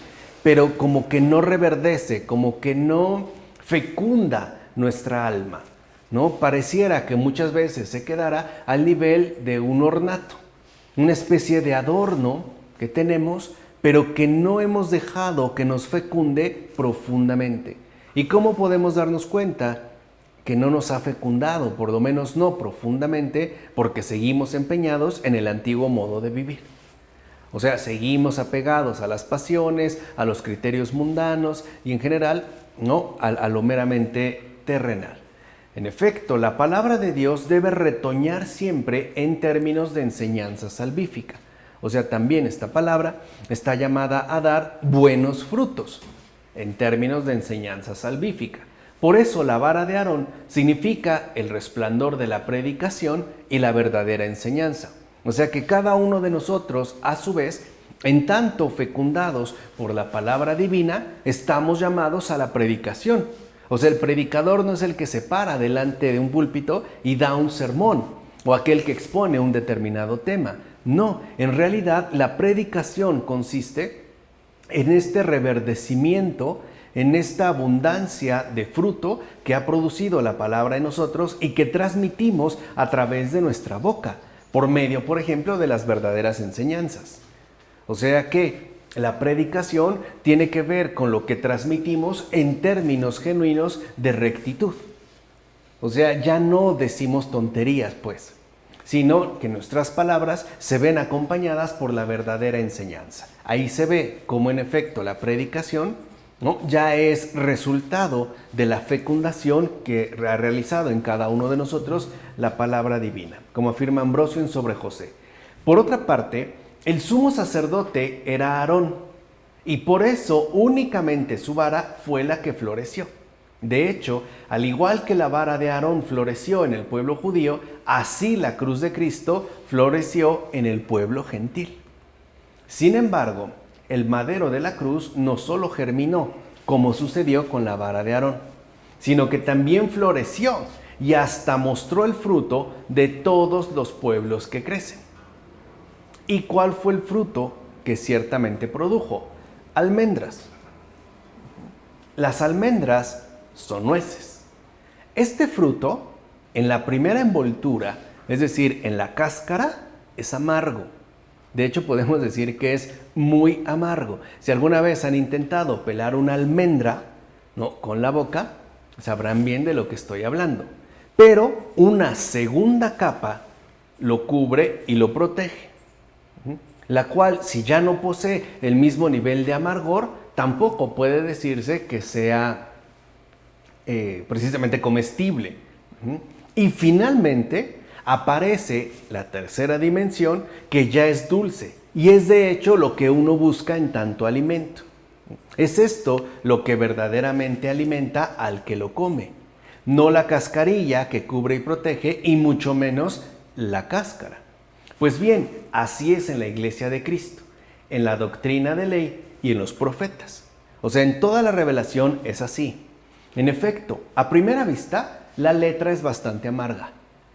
pero como que no reverdece, como que no fecunda nuestra alma, ¿no? Pareciera que muchas veces se quedara al nivel de un ornato, una especie de adorno que tenemos, pero que no hemos dejado que nos fecunde profundamente. ¿Y cómo podemos darnos cuenta que no nos ha fecundado, por lo menos no profundamente, porque seguimos empeñados en el antiguo modo de vivir? O sea, seguimos apegados a las pasiones, a los criterios mundanos y en general, ¿no?, a lo meramente terrenal. En efecto, la palabra de Dios debe retoñar siempre en términos de enseñanza salvífica. O sea, también esta palabra está llamada a dar buenos frutos en términos de enseñanza salvífica. Por eso la vara de Aarón significa el resplandor de la predicación y la verdadera enseñanza. O sea que cada uno de nosotros, a su vez, en tanto fecundados por la palabra divina, estamos llamados a la predicación. O sea, el predicador no es el que se para delante de un púlpito y da un sermón, o aquel que expone un determinado tema. No, en realidad la predicación consiste en este reverdecimiento, en esta abundancia de fruto que ha producido la palabra en nosotros y que transmitimos a través de nuestra boca, por medio, por ejemplo, de las verdaderas enseñanzas. O sea que la predicación tiene que ver con lo que transmitimos en términos genuinos de rectitud. O sea, ya no decimos tonterías, pues, sino que nuestras palabras se ven acompañadas por la verdadera enseñanza. Ahí se ve cómo en efecto la predicación, ¿no?, ya es resultado de la fecundación que ha realizado en cada uno de nosotros la palabra divina, como afirma Ambrosio en Sobre José. Por otra parte, el sumo sacerdote era Aarón, y por eso únicamente su vara fue la que floreció. De hecho, al igual que la vara de Aarón floreció en el pueblo judío, así la cruz de Cristo floreció en el pueblo gentil. Sin embargo, el madero de la cruz no solo germinó, como sucedió con la vara de Aarón, sino que también floreció y hasta mostró el fruto de todos los pueblos que crecen. ¿Y cuál fue el fruto que ciertamente produjo? Almendras. Las almendras son nueces. Este fruto, en la primera envoltura, es decir, en la cáscara, es amargo. De hecho, podemos decir que es muy amargo. Si alguna vez han intentado pelar una almendra, ¿no?, con la boca, sabrán bien de lo que estoy hablando. Pero una segunda capa lo cubre y lo protege, la cual, si ya no posee el mismo nivel de amargor, tampoco puede decirse que sea precisamente comestible. Y finalmente aparece la tercera dimensión, que ya es dulce, y es de hecho lo que uno busca en tanto alimento. Es esto lo que verdaderamente alimenta al que lo come, no la cascarilla que cubre y protege, y mucho menos la cáscara. Pues bien, así es en la Iglesia de Cristo, en la doctrina de ley y en los profetas. O sea, en toda la revelación es así. En efecto, a primera vista, la letra es bastante amarga.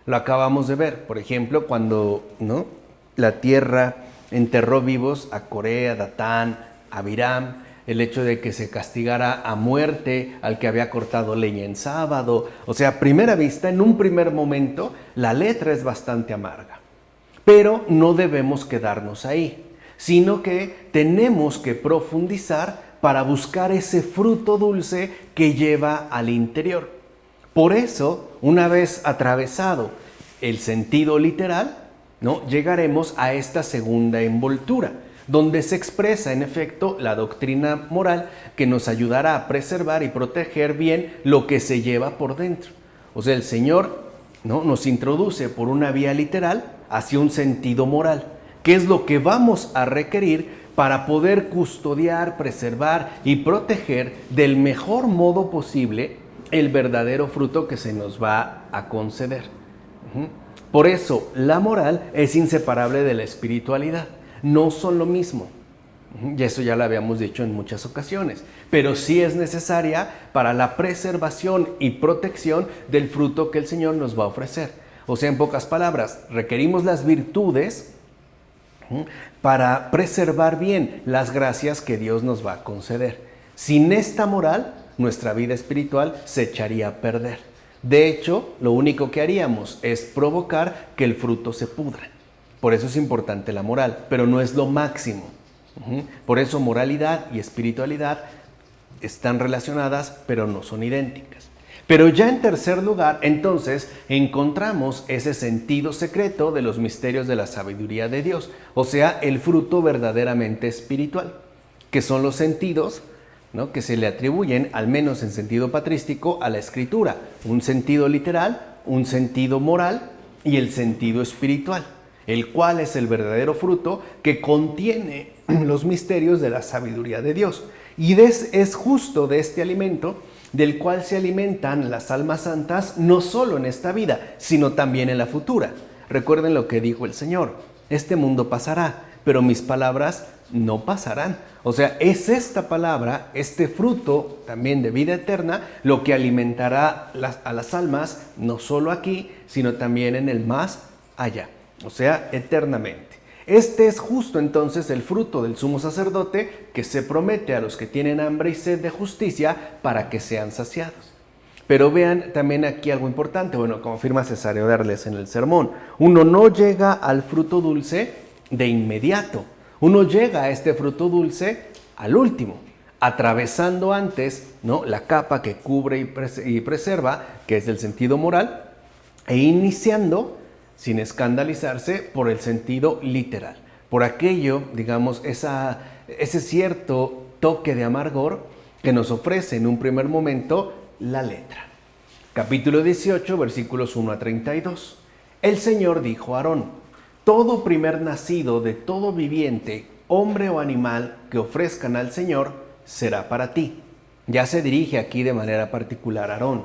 Lo acabamos de ver, por ejemplo, cuando, ¿no?, la tierra enterró vivos a Coré, a Datán, a Abiram, el hecho de que se castigara a muerte al que había cortado leña en sábado. O sea, a primera vista, en un primer momento, la letra es bastante amarga. Pero no debemos quedarnos ahí, sino que tenemos que profundizar para buscar ese fruto dulce que lleva al interior. Por eso, una vez atravesado el sentido literal, ¿no?, llegaremos a esta segunda envoltura, donde se expresa en efecto la doctrina moral que nos ayudará a preservar y proteger bien lo que se lleva por dentro. O sea, el Señor, ¿no?, nos introduce por una vía literal hacia un sentido moral, que es lo que vamos a requerir para poder custodiar, preservar y proteger del mejor modo posible el verdadero fruto que se nos va a conceder. Por eso, la moral es inseparable de la espiritualidad. No son lo mismo. Y eso ya lo habíamos dicho en muchas ocasiones. Pero sí es necesaria para la preservación y protección del fruto que el Señor nos va a ofrecer. O sea, en pocas palabras, requerimos las virtudes para preservar bien las gracias que Dios nos va a conceder. Sin esta moral, nuestra vida espiritual se echaría a perder. De hecho, lo único que haríamos es provocar que el fruto se pudra. Por eso es importante la moral, pero no es lo máximo. Por eso moralidad y espiritualidad están relacionadas, pero no son idénticas. Pero ya en tercer lugar, entonces, encontramos ese sentido secreto de los misterios de la sabiduría de Dios, o sea, el fruto verdaderamente espiritual, que son los sentidos, ¿no?, que se le atribuyen, al menos en sentido patrístico, a la Escritura. Un sentido literal, un sentido moral y el sentido espiritual, el cual es el verdadero fruto que contiene los misterios de la sabiduría de Dios. Y es justo de este alimento del cual se alimentan las almas santas, no solo en esta vida, sino también en la futura. Recuerden lo que dijo el Señor: este mundo pasará, pero mis palabras no pasarán. O sea, es esta palabra, este fruto también de vida eterna, lo que alimentará a las almas, no solo aquí, sino también en el más allá, o sea, eternamente. Este es justo entonces el fruto del sumo sacerdote que se promete a los que tienen hambre y sed de justicia para que sean saciados. Pero vean también aquí algo importante, bueno, como afirma Cesáreo Darles en el sermón: uno no llega al fruto dulce de inmediato, uno llega a este fruto dulce al último, atravesando antes, ¿no?, la capa que cubre y preserva, que es el sentido moral, e iniciando, sin escandalizarse, por el sentido literal, por aquello, digamos, ese cierto toque de amargor que nos ofrece en un primer momento la letra. Capítulo 18, versículos 1 a 32. El Señor dijo a Aarón: todo primer nacido de todo viviente, hombre o animal, que ofrezcan al Señor, será para ti. Ya se dirige aquí de manera particular a Aarón.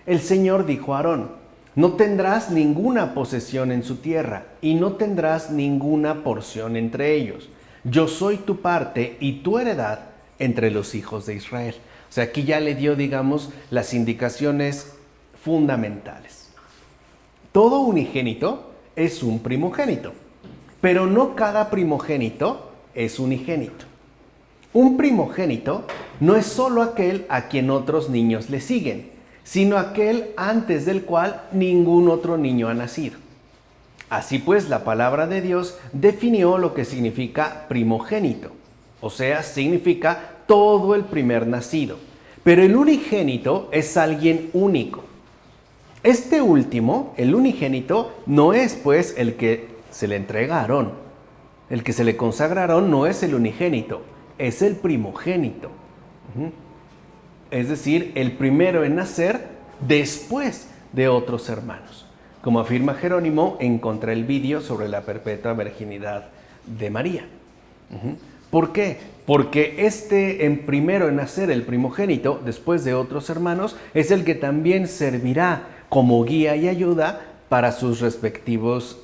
El Señor dijo a Aarón: no tendrás ninguna posesión en su tierra, y no tendrás ninguna porción entre ellos. Yo soy tu parte y tu heredad entre los hijos de Israel. O sea, aquí ya le dio, digamos, las indicaciones fundamentales. Todo unigénito es un primogénito, pero no cada primogénito es unigénito. Un primogénito no es solo aquel a quien otros niños le siguen, sino aquel antes del cual ningún otro niño ha nacido. Así pues, la palabra de Dios definió lo que significa primogénito, o sea, significa todo el primer nacido. Pero el unigénito es alguien único. Este último, el unigénito, no es pues el que se le entrega a Aarón. El que se le consagra a Aarón no es el unigénito, es el primogénito. Es decir, el primero en nacer después de otros hermanos, como afirma Jerónimo en Contra el Vidio sobre la perpetua virginidad de María. ¿Por qué? Porque en primero en nacer, el primogénito, después de otros hermanos, es el que también servirá como guía y ayuda para sus respectivos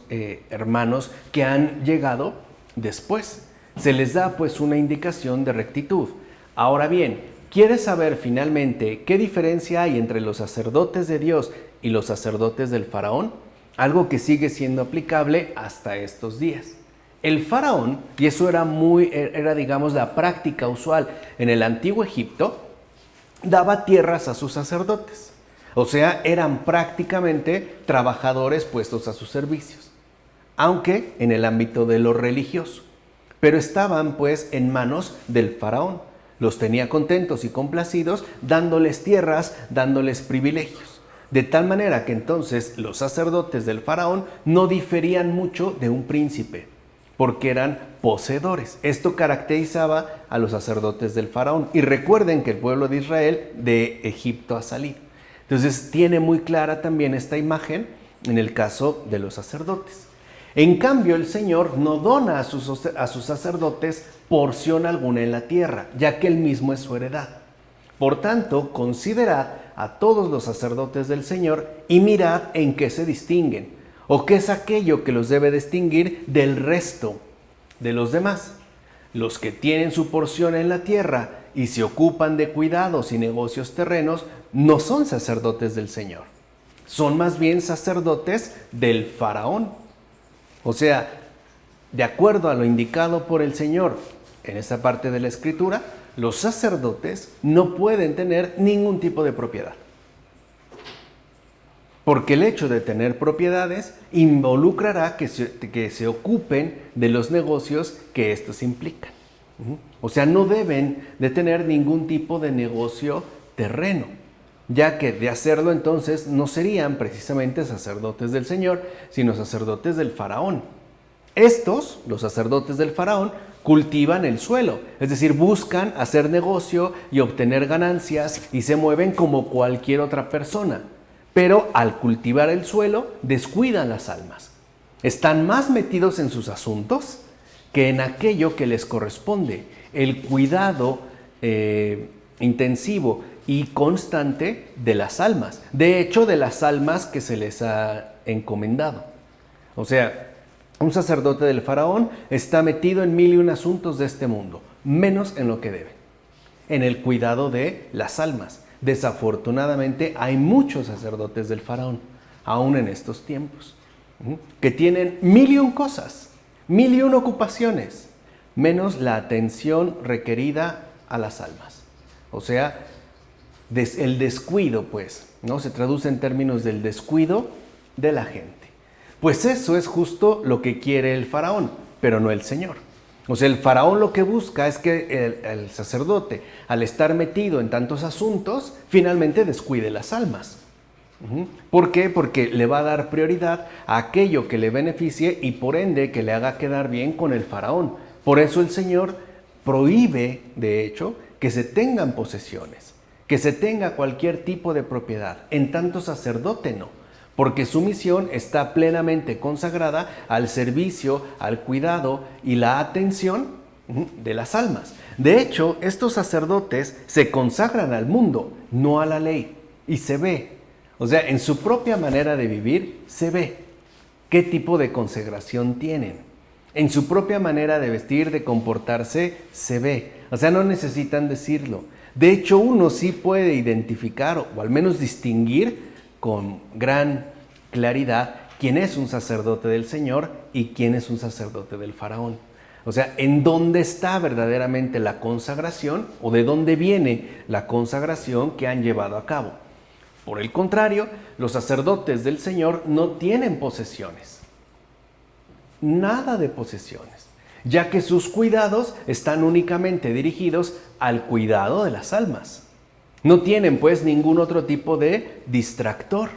hermanos que han llegado después. Se les da pues una indicación de rectitud. Ahora bien, ¿quieres saber finalmente qué diferencia hay entre los sacerdotes de Dios y los sacerdotes del faraón? Algo que sigue siendo aplicable hasta estos días. El faraón, y eso era digamos la práctica usual en el antiguo Egipto, daba tierras a sus sacerdotes. O sea, eran prácticamente trabajadores puestos a sus servicios, aunque en el ámbito de lo religioso. Pero estaban pues en manos del faraón. Los tenía contentos y complacidos, dándoles tierras, dándoles privilegios. De tal manera que entonces los sacerdotes del faraón no diferían mucho de un príncipe, porque eran poseedores. Esto caracterizaba a los sacerdotes del faraón. Y recuerden que el pueblo de Israel de Egipto ha salido. Entonces tiene muy clara también esta imagen en el caso de los sacerdotes. En cambio, el Señor no dona a sus sacerdotes porción alguna en la tierra, ya que Él mismo es su heredad. Por tanto, considerad a todos los sacerdotes del Señor y mirad en qué se distinguen, o qué es aquello que los debe distinguir del resto de los demás. Los que tienen su porción en la tierra y se ocupan de cuidados y negocios terrenos no son sacerdotes del Señor, son más bien sacerdotes del faraón. O sea, de acuerdo a lo indicado por el Señor en esta parte de la Escritura, los sacerdotes no pueden tener ningún tipo de propiedad. Porque el hecho de tener propiedades involucrará que se ocupen de los negocios que estos implican. O sea, no deben de tener ningún tipo de negocio terreno. ya que de hacerlo entonces no serían precisamente sacerdotes del Señor, sino sacerdotes del faraón. Estos, los sacerdotes del faraón, cultivan el suelo, es decir, buscan hacer negocio y obtener ganancias y se mueven como cualquier otra persona. Pero al cultivar el suelo, descuidan las almas. Están más metidos en sus asuntos que en aquello que les corresponde, el cuidado intensivo y constante de las almas. De hecho, de las almas que se les ha encomendado. O sea, un sacerdote del faraón está metido en 1001 asuntos de este mundo, menos en lo que debe, en el cuidado de las almas. Desafortunadamente hay muchos sacerdotes del faraón, aún en estos tiempos, que tienen 1001 cosas, 1001 ocupaciones, menos la atención requerida a las almas. O sea, el descuido, pues, ¿no? Se traduce en términos del descuido de la gente. Pues eso es justo lo que quiere el faraón, pero no el Señor. O sea, el faraón lo que busca es que el sacerdote, al estar metido en tantos asuntos, finalmente descuide las almas. ¿Por qué? Porque le va a dar prioridad a aquello que le beneficie y por ende que le haga quedar bien con el faraón. Por eso el Señor prohíbe, de hecho, que se tengan posesiones, que se tenga cualquier tipo de propiedad. En tanto sacerdote no, porque su misión está plenamente consagrada al servicio, al cuidado y la atención de las almas. De hecho, estos sacerdotes se consagran al mundo, no a la ley, y se ve. O sea, en su propia manera de vivir, se ve qué tipo de consagración tienen. En su propia manera de vestir, de comportarse, se ve. O sea, no necesitan decirlo. De hecho, uno sí puede identificar o al menos distinguir con gran claridad quién es un sacerdote del Señor y quién es un sacerdote del faraón. O sea, en dónde está verdaderamente la consagración o de dónde viene la consagración que han llevado a cabo. Por el contrario, los sacerdotes del Señor no tienen posesiones. Nada de posesiones, ya que sus cuidados están únicamente dirigidos al cuidado de las almas. No tienen pues ningún otro tipo de distractor.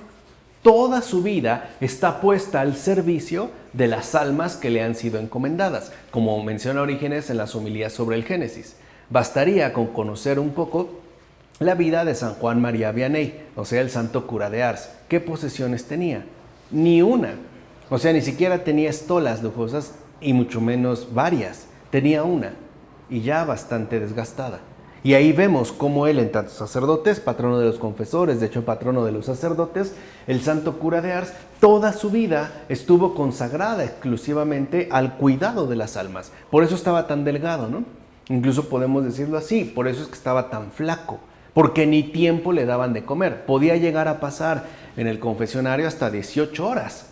Toda su vida está puesta al servicio de las almas que le han sido encomendadas, como menciona Orígenes en las homilías sobre el Génesis. Bastaría con conocer un poco la vida de San Juan María Vianney, o sea, el santo cura de Ars. ¿Qué posesiones tenía? Ni una. O sea, ni siquiera tenía estolas lujosas y mucho menos varias. Tenía una y ya bastante desgastada. Y ahí vemos cómo él, en tanto sacerdotes, patrono de los confesores, de hecho patrono de los sacerdotes, el santo cura de Ars, toda su vida estuvo consagrada exclusivamente al cuidado de las almas. Por eso estaba tan delgado, ¿no? Incluso podemos decirlo así, por eso es que estaba tan flaco, porque ni tiempo le daban de comer. Podía llegar a pasar en el confesionario hasta 18 horas,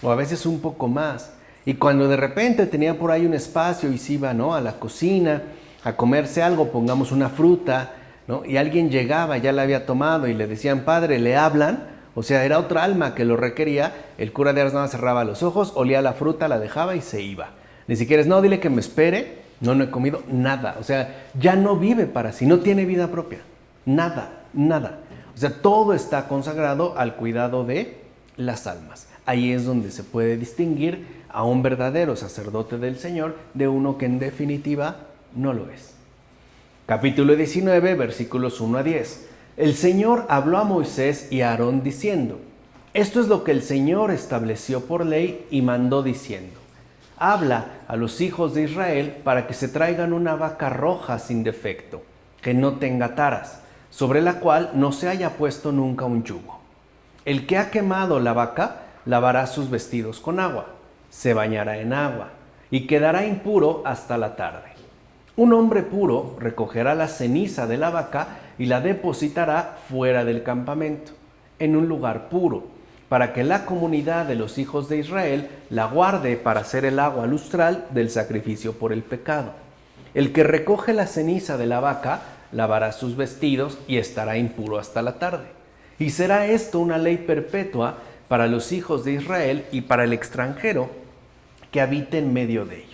o a veces un poco más. Y cuando de repente tenía por ahí un espacio y se iba, ¿no?, a la cocina a comerse algo, pongamos una fruta, ¿no?, y alguien llegaba, ya la había tomado y le decían, padre, ¿le hablan? O sea, era otra alma que lo requería. El cura de Ars nada más cerraba los ojos, olía la fruta, la dejaba y se iba. Ni siquiera es, no, dile que me espere, no he comido, nada. O sea, ya no vive para sí, no tiene vida propia. Nada, nada. O sea, todo está consagrado al cuidado de las almas. Ahí es donde se puede distinguir a un verdadero sacerdote del Señor de uno que en definitiva no lo es. Capítulo 19, versículos 1 a 10. El Señor habló a Moisés y a Aarón diciendo, esto es lo que el Señor estableció por ley y mandó diciendo, habla a los hijos de Israel para que se traigan una vaca roja sin defecto, que no tenga taras, sobre la cual no se haya puesto nunca un yugo. El que ha quemado la vaca lavará sus vestidos con agua, se bañará en agua y quedará impuro hasta la tarde. Un hombre puro recogerá la ceniza de la vaca y la depositará fuera del campamento, en un lugar puro, para que la comunidad de los hijos de Israel la guarde para hacer el agua lustral del sacrificio por el pecado. El que recoge la ceniza de la vaca lavará sus vestidos y estará impuro hasta la tarde. Y será esto una ley perpetua para los hijos de Israel y para el extranjero que habite en medio de ellos.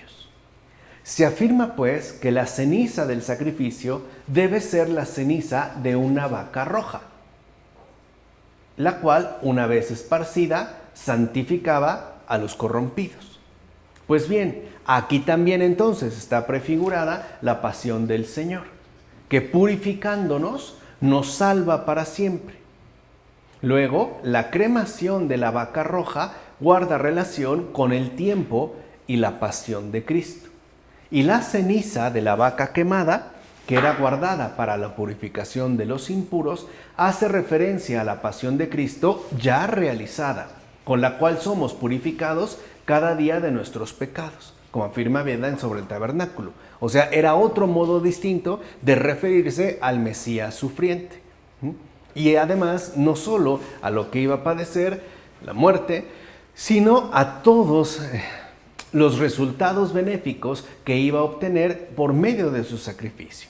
Se afirma pues que la ceniza del sacrificio debe ser la ceniza de una vaca roja. la cual, una vez esparcida, santificaba a los corrompidos. Pues bien, aquí también entonces está prefigurada la pasión del Señor, que purificándonos nos salva para siempre. Luego, la cremación de la vaca roja guarda relación con el tiempo y la pasión de Cristo. Y la ceniza de la vaca quemada, que era guardada para la purificación de los impuros, hace referencia a la pasión de Cristo ya realizada, con la cual somos purificados cada día de nuestros pecados, como afirma Beda sobre el tabernáculo. O sea, era otro modo distinto de referirse al Mesías sufriente. Y además, no solo a lo que iba a padecer, la muerte, sino a todos los resultados benéficos que iba a obtener por medio de su sacrificio.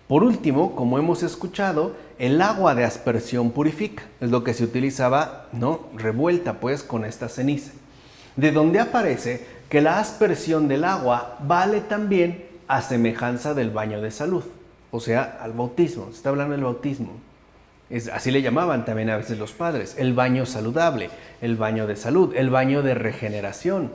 Por último, como hemos escuchado, el agua de aspersión purifica. Es lo que se utilizaba, ¿no? Revuelta pues con esta ceniza. De donde aparece que la aspersión del agua vale también a semejanza del baño de salud. O sea, al bautismo. Se está hablando del bautismo. Así le llamaban también a veces los padres. El baño saludable, el baño de salud, el baño de regeneración.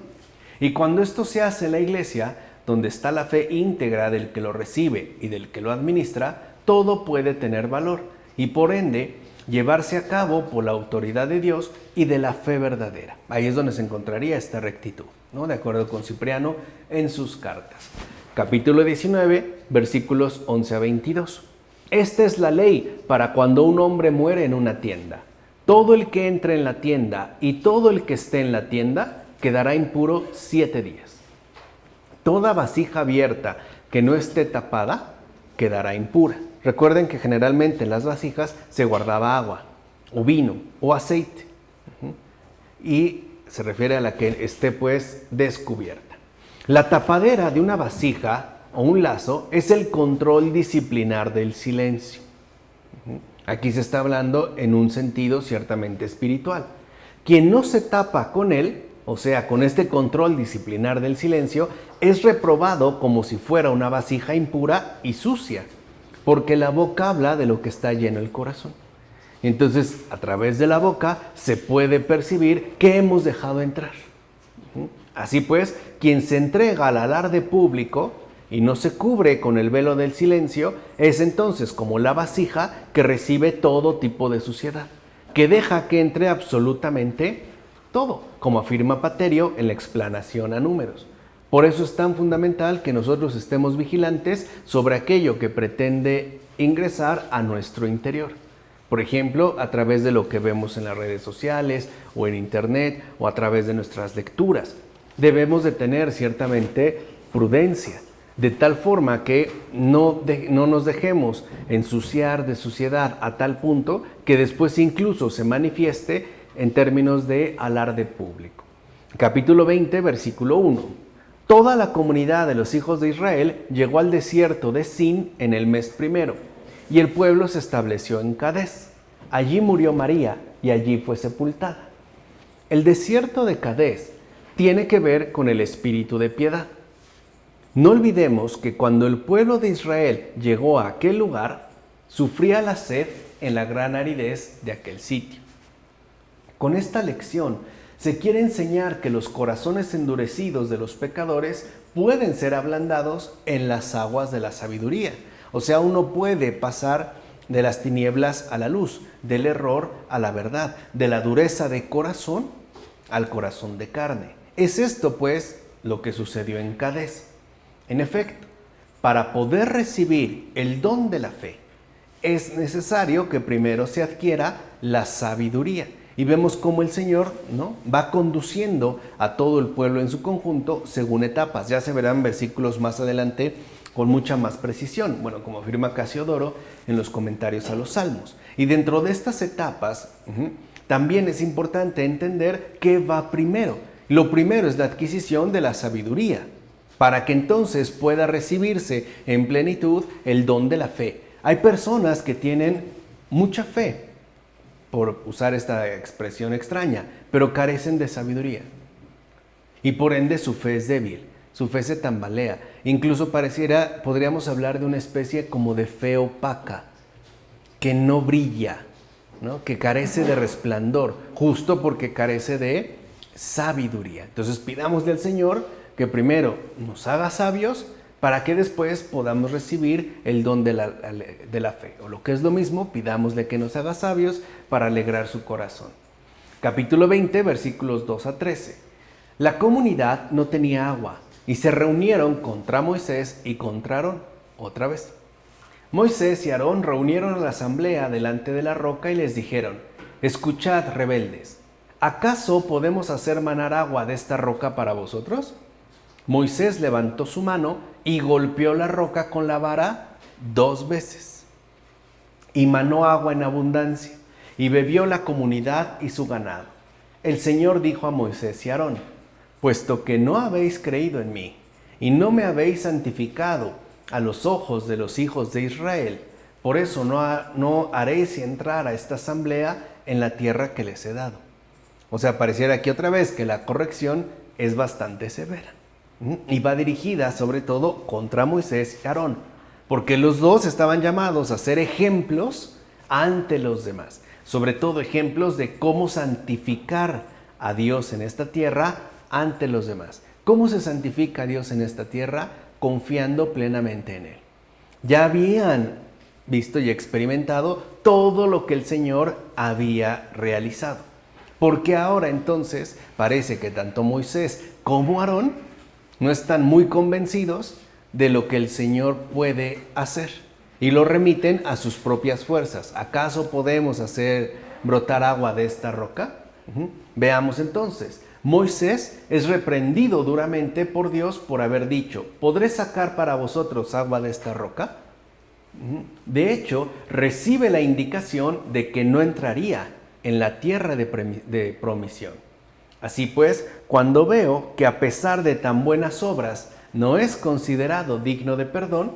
Y cuando esto se hace en la iglesia, donde está la fe íntegra del que lo recibe y del que lo administra, todo puede tener valor y por ende llevarse a cabo por la autoridad de Dios y de la fe verdadera. Ahí es donde se encontraría esta rectitud, ¿no? De acuerdo con Cipriano en sus cartas. Capítulo 19, versículos 11 a 22. Esta es la ley para cuando un hombre muere en una tienda. Todo el que entre en la tienda y todo el que esté en la tienda quedará impuro 7 días. Toda vasija abierta que no esté tapada quedará impura. Recuerden que generalmente en las vasijas se guardaba agua, o vino, o aceite. Y se refiere a la que esté pues descubierta. La tapadera de una vasija o un lazo es el control disciplinar del silencio. Aquí se está hablando en un sentido ciertamente espiritual. Quien no se tapa con él, o sea, con este control disciplinar del silencio, es reprobado como si fuera una vasija impura y sucia, porque la boca habla de lo que está lleno el corazón. Entonces, a través de la boca se puede percibir qué hemos dejado entrar. Así pues, quien se entrega al alarde público y no se cubre con el velo del silencio, es entonces como la vasija que recibe todo tipo de suciedad, que deja que entre absolutamente todo, como afirma Paterio en la explanación a Números. Por eso es tan fundamental que nosotros estemos vigilantes sobre aquello que pretende ingresar a nuestro interior. Por ejemplo, a través de lo que vemos en las redes sociales o en internet o a través de nuestras lecturas. Debemos de tener ciertamente prudencia, de tal forma que no nos dejemos ensuciar de suciedad a tal punto que después incluso se manifieste en términos de alarde público. Capítulo 20, versículo 1. Toda la comunidad de los hijos de Israel llegó al desierto de Sin en el mes primero, y el pueblo se estableció en Cadés. Allí murió María y allí fue sepultada. El desierto de Cadés tiene que ver con el espíritu de piedad. No olvidemos que cuando el pueblo de Israel llegó a aquel lugar, sufría la sed en la gran aridez de aquel sitio. Con esta lección se quiere enseñar que los corazones endurecidos de los pecadores pueden ser ablandados en las aguas de la sabiduría. O sea, uno puede pasar de las tinieblas a la luz, del error a la verdad, de la dureza de corazón al corazón de carne. Es esto, pues, lo que sucedió en Cadés. En efecto, para poder recibir el don de la fe, es necesario que primero se adquiera la sabiduría. Y vemos cómo el Señor, ¿no?, va conduciendo a todo el pueblo en su conjunto según etapas. Ya se verán versículos más adelante con mucha más precisión, bueno, como afirma Casiodoro en los comentarios a los Salmos. Y dentro de estas etapas, también es importante entender qué va primero. Lo primero es la adquisición de la sabiduría, para que entonces pueda recibirse en plenitud el don de la fe. Hay personas que tienen mucha fe, por usar esta expresión extraña, pero carecen de sabiduría. Y por ende su fe es débil, su fe se tambalea. Incluso podríamos hablar de una especie como de fe opaca, que no brilla, ¿no? Que carece de resplandor, justo porque carece de sabiduría. Entonces pidamos del Señor que primero nos haga sabios para que después podamos recibir el don de la fe. O lo que es lo mismo, pidámosle que nos haga sabios para alegrar su corazón. Capítulo 20, versículos 2 a 13. La comunidad no tenía agua y se reunieron contra Moisés y contra Aarón otra vez. Moisés y Aarón reunieron a la asamblea delante de la roca y les dijeron: escuchad, rebeldes, ¿acaso podemos hacer manar agua de esta roca para vosotros? Moisés levantó su mano y golpeó la roca con la vara 2 veces. Y manó agua en abundancia, y bebió la comunidad y su ganado. El Señor dijo a Moisés y Aarón: puesto que no habéis creído en mí, y no me habéis santificado a los ojos de los hijos de Israel, por eso no haréis entrar a esta asamblea en la tierra que les he dado. O sea, pareciera aquí otra vez que la corrección es bastante severa. Y va dirigida sobre todo contra Moisés y Aarón, porque los dos estaban llamados a ser ejemplos ante los demás, sobre todo ejemplos de cómo santificar a Dios en esta tierra ante los demás. ¿Cómo se santifica a Dios en esta tierra? Confiando plenamente en Él. Ya habían visto y experimentado todo lo que el Señor había realizado, porque ahora entonces parece que tanto Moisés como Aarón no están muy convencidos de lo que el Señor puede hacer y lo remiten a sus propias fuerzas. ¿Acaso podemos hacer brotar agua de esta roca? Veamos entonces. Moisés es reprendido duramente por Dios por haber dicho: ¿podré sacar para vosotros agua de esta roca? De hecho, recibe la indicación de que no entraría en la tierra de promisión. Así pues, cuando veo que a pesar de tan buenas obras no es considerado digno de perdón,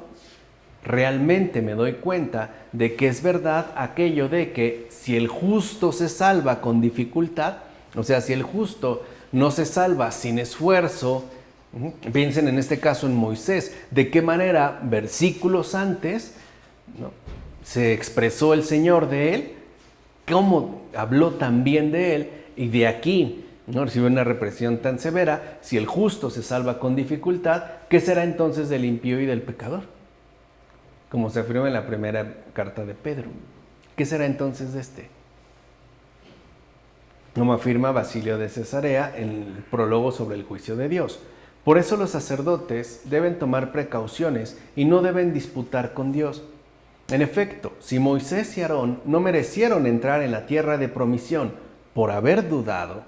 realmente me doy cuenta de que es verdad aquello de que si el justo se salva con dificultad, o sea, si el justo no se salva sin esfuerzo, piensen en este caso en Moisés, de qué manera versículos antes, ¿no?, se expresó el Señor de él, cómo habló también de él, y de aquí no recibe una represión tan severa. Si el justo se salva con dificultad, ¿qué será entonces del impío y del pecador? Como se afirma en la primera carta de Pedro. ¿Qué será entonces de este? Como afirma Basilio de Cesarea en el prólogo sobre el juicio de Dios. Por eso los sacerdotes deben tomar precauciones y no deben disputar con Dios. En efecto, si Moisés y Aarón no merecieron entrar en la tierra de promisión por haber dudado,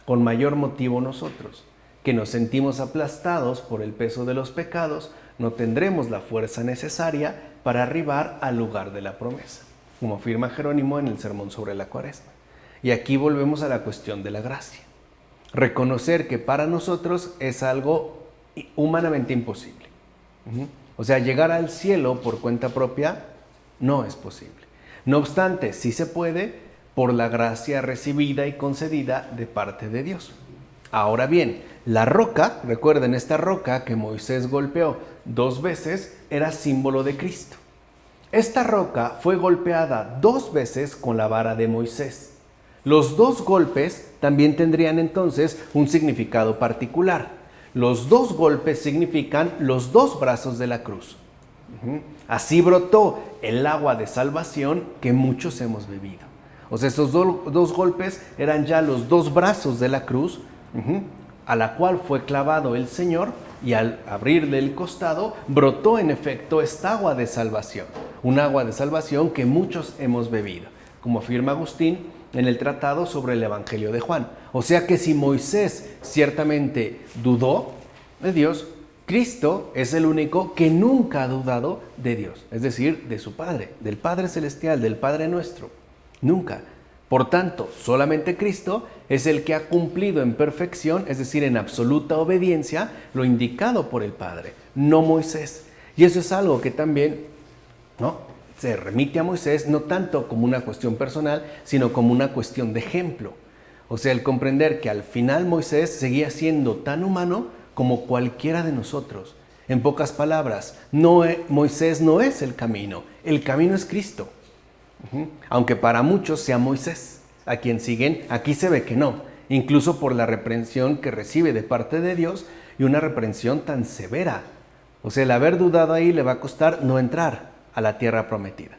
con mayor motivo nosotros, que nos sentimos aplastados por el peso de los pecados, no tendremos la fuerza necesaria para arribar al lugar de la promesa, como afirma Jerónimo en el Sermón sobre la Cuaresma. Y aquí volvemos a la cuestión de la gracia. Reconocer que para nosotros es algo humanamente imposible. O sea, llegar al cielo por cuenta propia no es posible. No obstante, sí se puede por la gracia recibida y concedida de parte de Dios. Ahora bien, la roca, recuerden, esta roca que Moisés golpeó 2 veces era símbolo de Cristo. Esta roca fue golpeada 2 veces con la vara de Moisés. Los 2 golpes también tendrían entonces un significado particular. Los 2 golpes significan los 2 brazos de la cruz. Así brotó el agua de salvación que muchos hemos bebido. O sea, estos 2 golpes eran ya los 2 brazos de la cruz, a la cual fue clavado el Señor, y al abrirle el costado brotó en efecto esta agua de salvación, un agua de salvación que muchos hemos bebido, como afirma Agustín en el tratado sobre el Evangelio de Juan. O sea que si Moisés ciertamente dudó de Dios, Cristo es el único que nunca ha dudado de Dios, es decir, de su Padre, del Padre Celestial, del Padre nuestro. Nunca. Por tanto, solamente Cristo es el que ha cumplido en perfección, es decir, en absoluta obediencia, lo indicado por el Padre, no Moisés. Y eso es algo que también, ¿no?, se remite a Moisés, no tanto como una cuestión personal, sino como una cuestión de ejemplo. O sea, el comprender que al final Moisés seguía siendo tan humano como cualquiera de nosotros. En pocas palabras, Moisés no es el camino es Cristo. Aunque para muchos sea Moisés, a quien siguen, aquí se ve que no, incluso por la reprensión que recibe de parte de Dios y una reprensión tan severa. O sea, el haber dudado ahí le va a costar no entrar a la tierra prometida,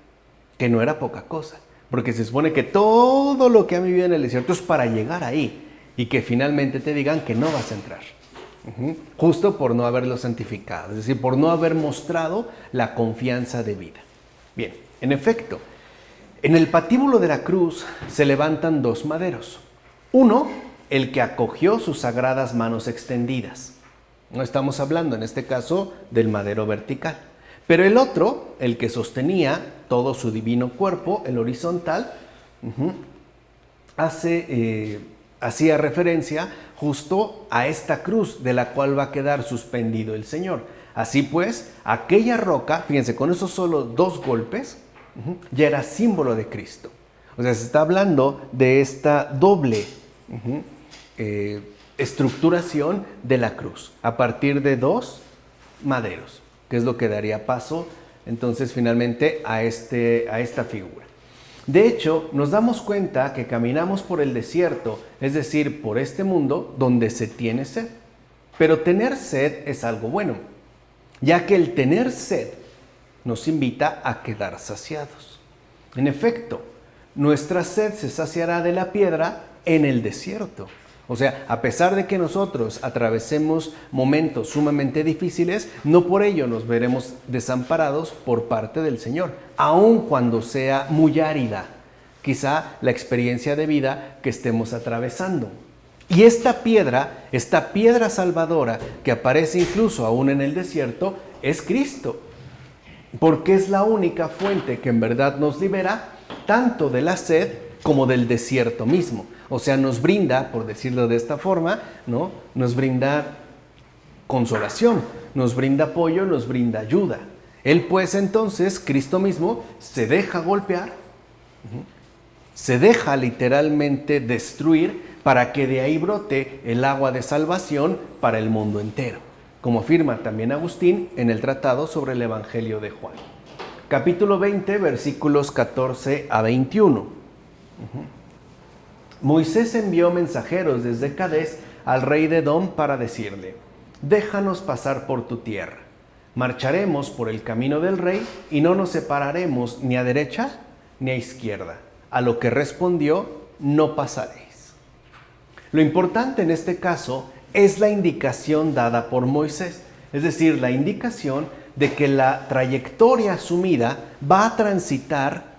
que no era poca cosa, porque se supone que todo lo que han vivido en el desierto es para llegar ahí y que finalmente te digan que no vas a entrar. Justo por no haberlo santificado, es decir, por no haber mostrado la confianza de vida. Bien, en efecto, en el patíbulo de la cruz se levantan dos maderos. Uno, el que acogió sus sagradas manos extendidas. No estamos hablando en este caso del madero vertical. Pero el otro, el que sostenía todo su divino cuerpo, el horizontal, hacía referencia justo a esta cruz de la cual va a quedar suspendido el Señor. Así pues, aquella roca, fíjense, con esos solo dos golpes, ya era símbolo de Cristo. O sea, se está hablando de esta doble estructuración de la cruz, a partir de dos maderos, que es lo que daría paso entonces finalmente a esta figura. De hecho, nos damos cuenta que caminamos por el desierto, es decir, por este mundo donde se tiene sed. Pero tener sed es algo bueno, ya que el tener sed nos invita a quedar saciados. En efecto, nuestra sed se saciará de la piedra en el desierto. O sea, a pesar de que nosotros atravesemos momentos sumamente difíciles, no por ello nos veremos desamparados por parte del Señor, aun cuando sea muy árida, quizá la experiencia de vida que estemos atravesando. Y esta piedra salvadora que aparece incluso aún en el desierto, es Cristo, porque es la única fuente que en verdad nos libera tanto de la sed como del desierto mismo. O sea, nos brinda, por decirlo de esta forma, ¿no? Nos brinda consolación, nos brinda apoyo, nos brinda ayuda. Él pues entonces, Cristo mismo, se deja golpear, se deja literalmente destruir para que de ahí brote el agua de salvación para el mundo entero, como afirma también Agustín en el Tratado sobre el Evangelio de Juan. Capítulo 20, versículos 14 a 21. Moisés envió mensajeros desde Cadés al rey de Edom para decirle: déjanos pasar por tu tierra. Marcharemos por el camino del rey y no nos separaremos ni a derecha ni a izquierda. A lo que respondió: no pasaréis. Lo importante en este caso es la indicación dada por Moisés, es decir, la indicación de que la trayectoria asumida va a transitar,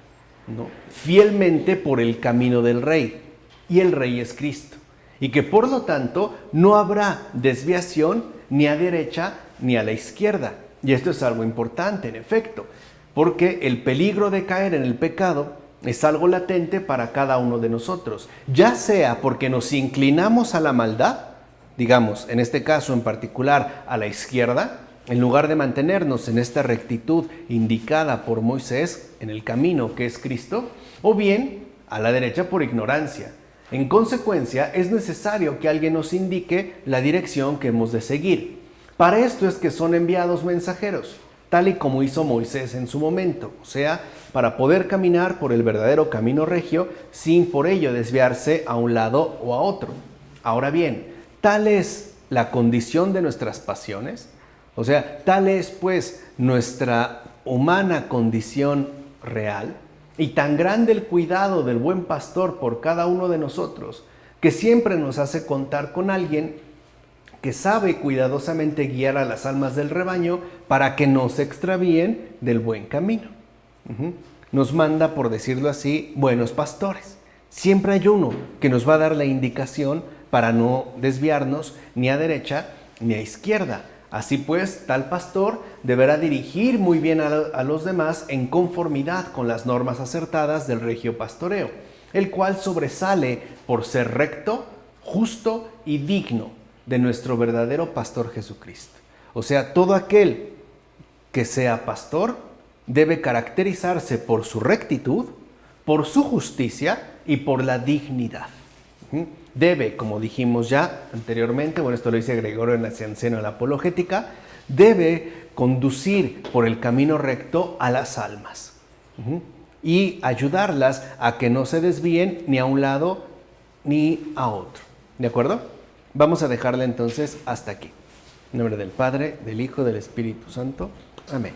¿no?, fielmente por el camino del rey. Y el rey es Cristo, y que por lo tanto no habrá desviación ni a derecha ni a la izquierda. Y esto es algo importante, en efecto, porque el peligro de caer en el pecado es algo latente para cada uno de nosotros, ya sea porque nos inclinamos a la maldad, digamos, en este caso en particular a la izquierda, en lugar de mantenernos en esta rectitud indicada por Moisés en el camino que es Cristo, o bien a la derecha por ignorancia. En consecuencia, es necesario que alguien nos indique la dirección que hemos de seguir. Para esto es que son enviados mensajeros, tal y como hizo Moisés en su momento, o sea, para poder caminar por el verdadero camino regio sin por ello desviarse a un lado o a otro. Ahora bien, tal es la condición de nuestras pasiones, o sea, tal es pues nuestra humana condición real, y tan grande el cuidado del buen pastor por cada uno de nosotros, que siempre nos hace contar con alguien que sabe cuidadosamente guiar a las almas del rebaño para que no se extravíen del buen camino. Nos manda, por decirlo así, buenos pastores. Siempre hay uno que nos va a dar la indicación para no desviarnos ni a derecha ni a izquierda. Así pues, tal pastor deberá dirigir muy bien a los demás en conformidad con las normas acertadas del regio pastoreo, el cual sobresale por ser recto, justo y digno de nuestro verdadero pastor Jesucristo. O sea, todo aquel que sea pastor debe caracterizarse por su rectitud, por su justicia y por la dignidad. Debe, como dijimos ya anteriormente, bueno, esto lo dice Gregorio Nacianceno en la Apologética, debe conducir por el camino recto a las almas. y ayudarlas a que no se desvíen ni a un lado ni a otro. ¿De acuerdo? Vamos a dejarla entonces hasta aquí. En nombre del Padre, del Hijo, del Espíritu Santo. Amén.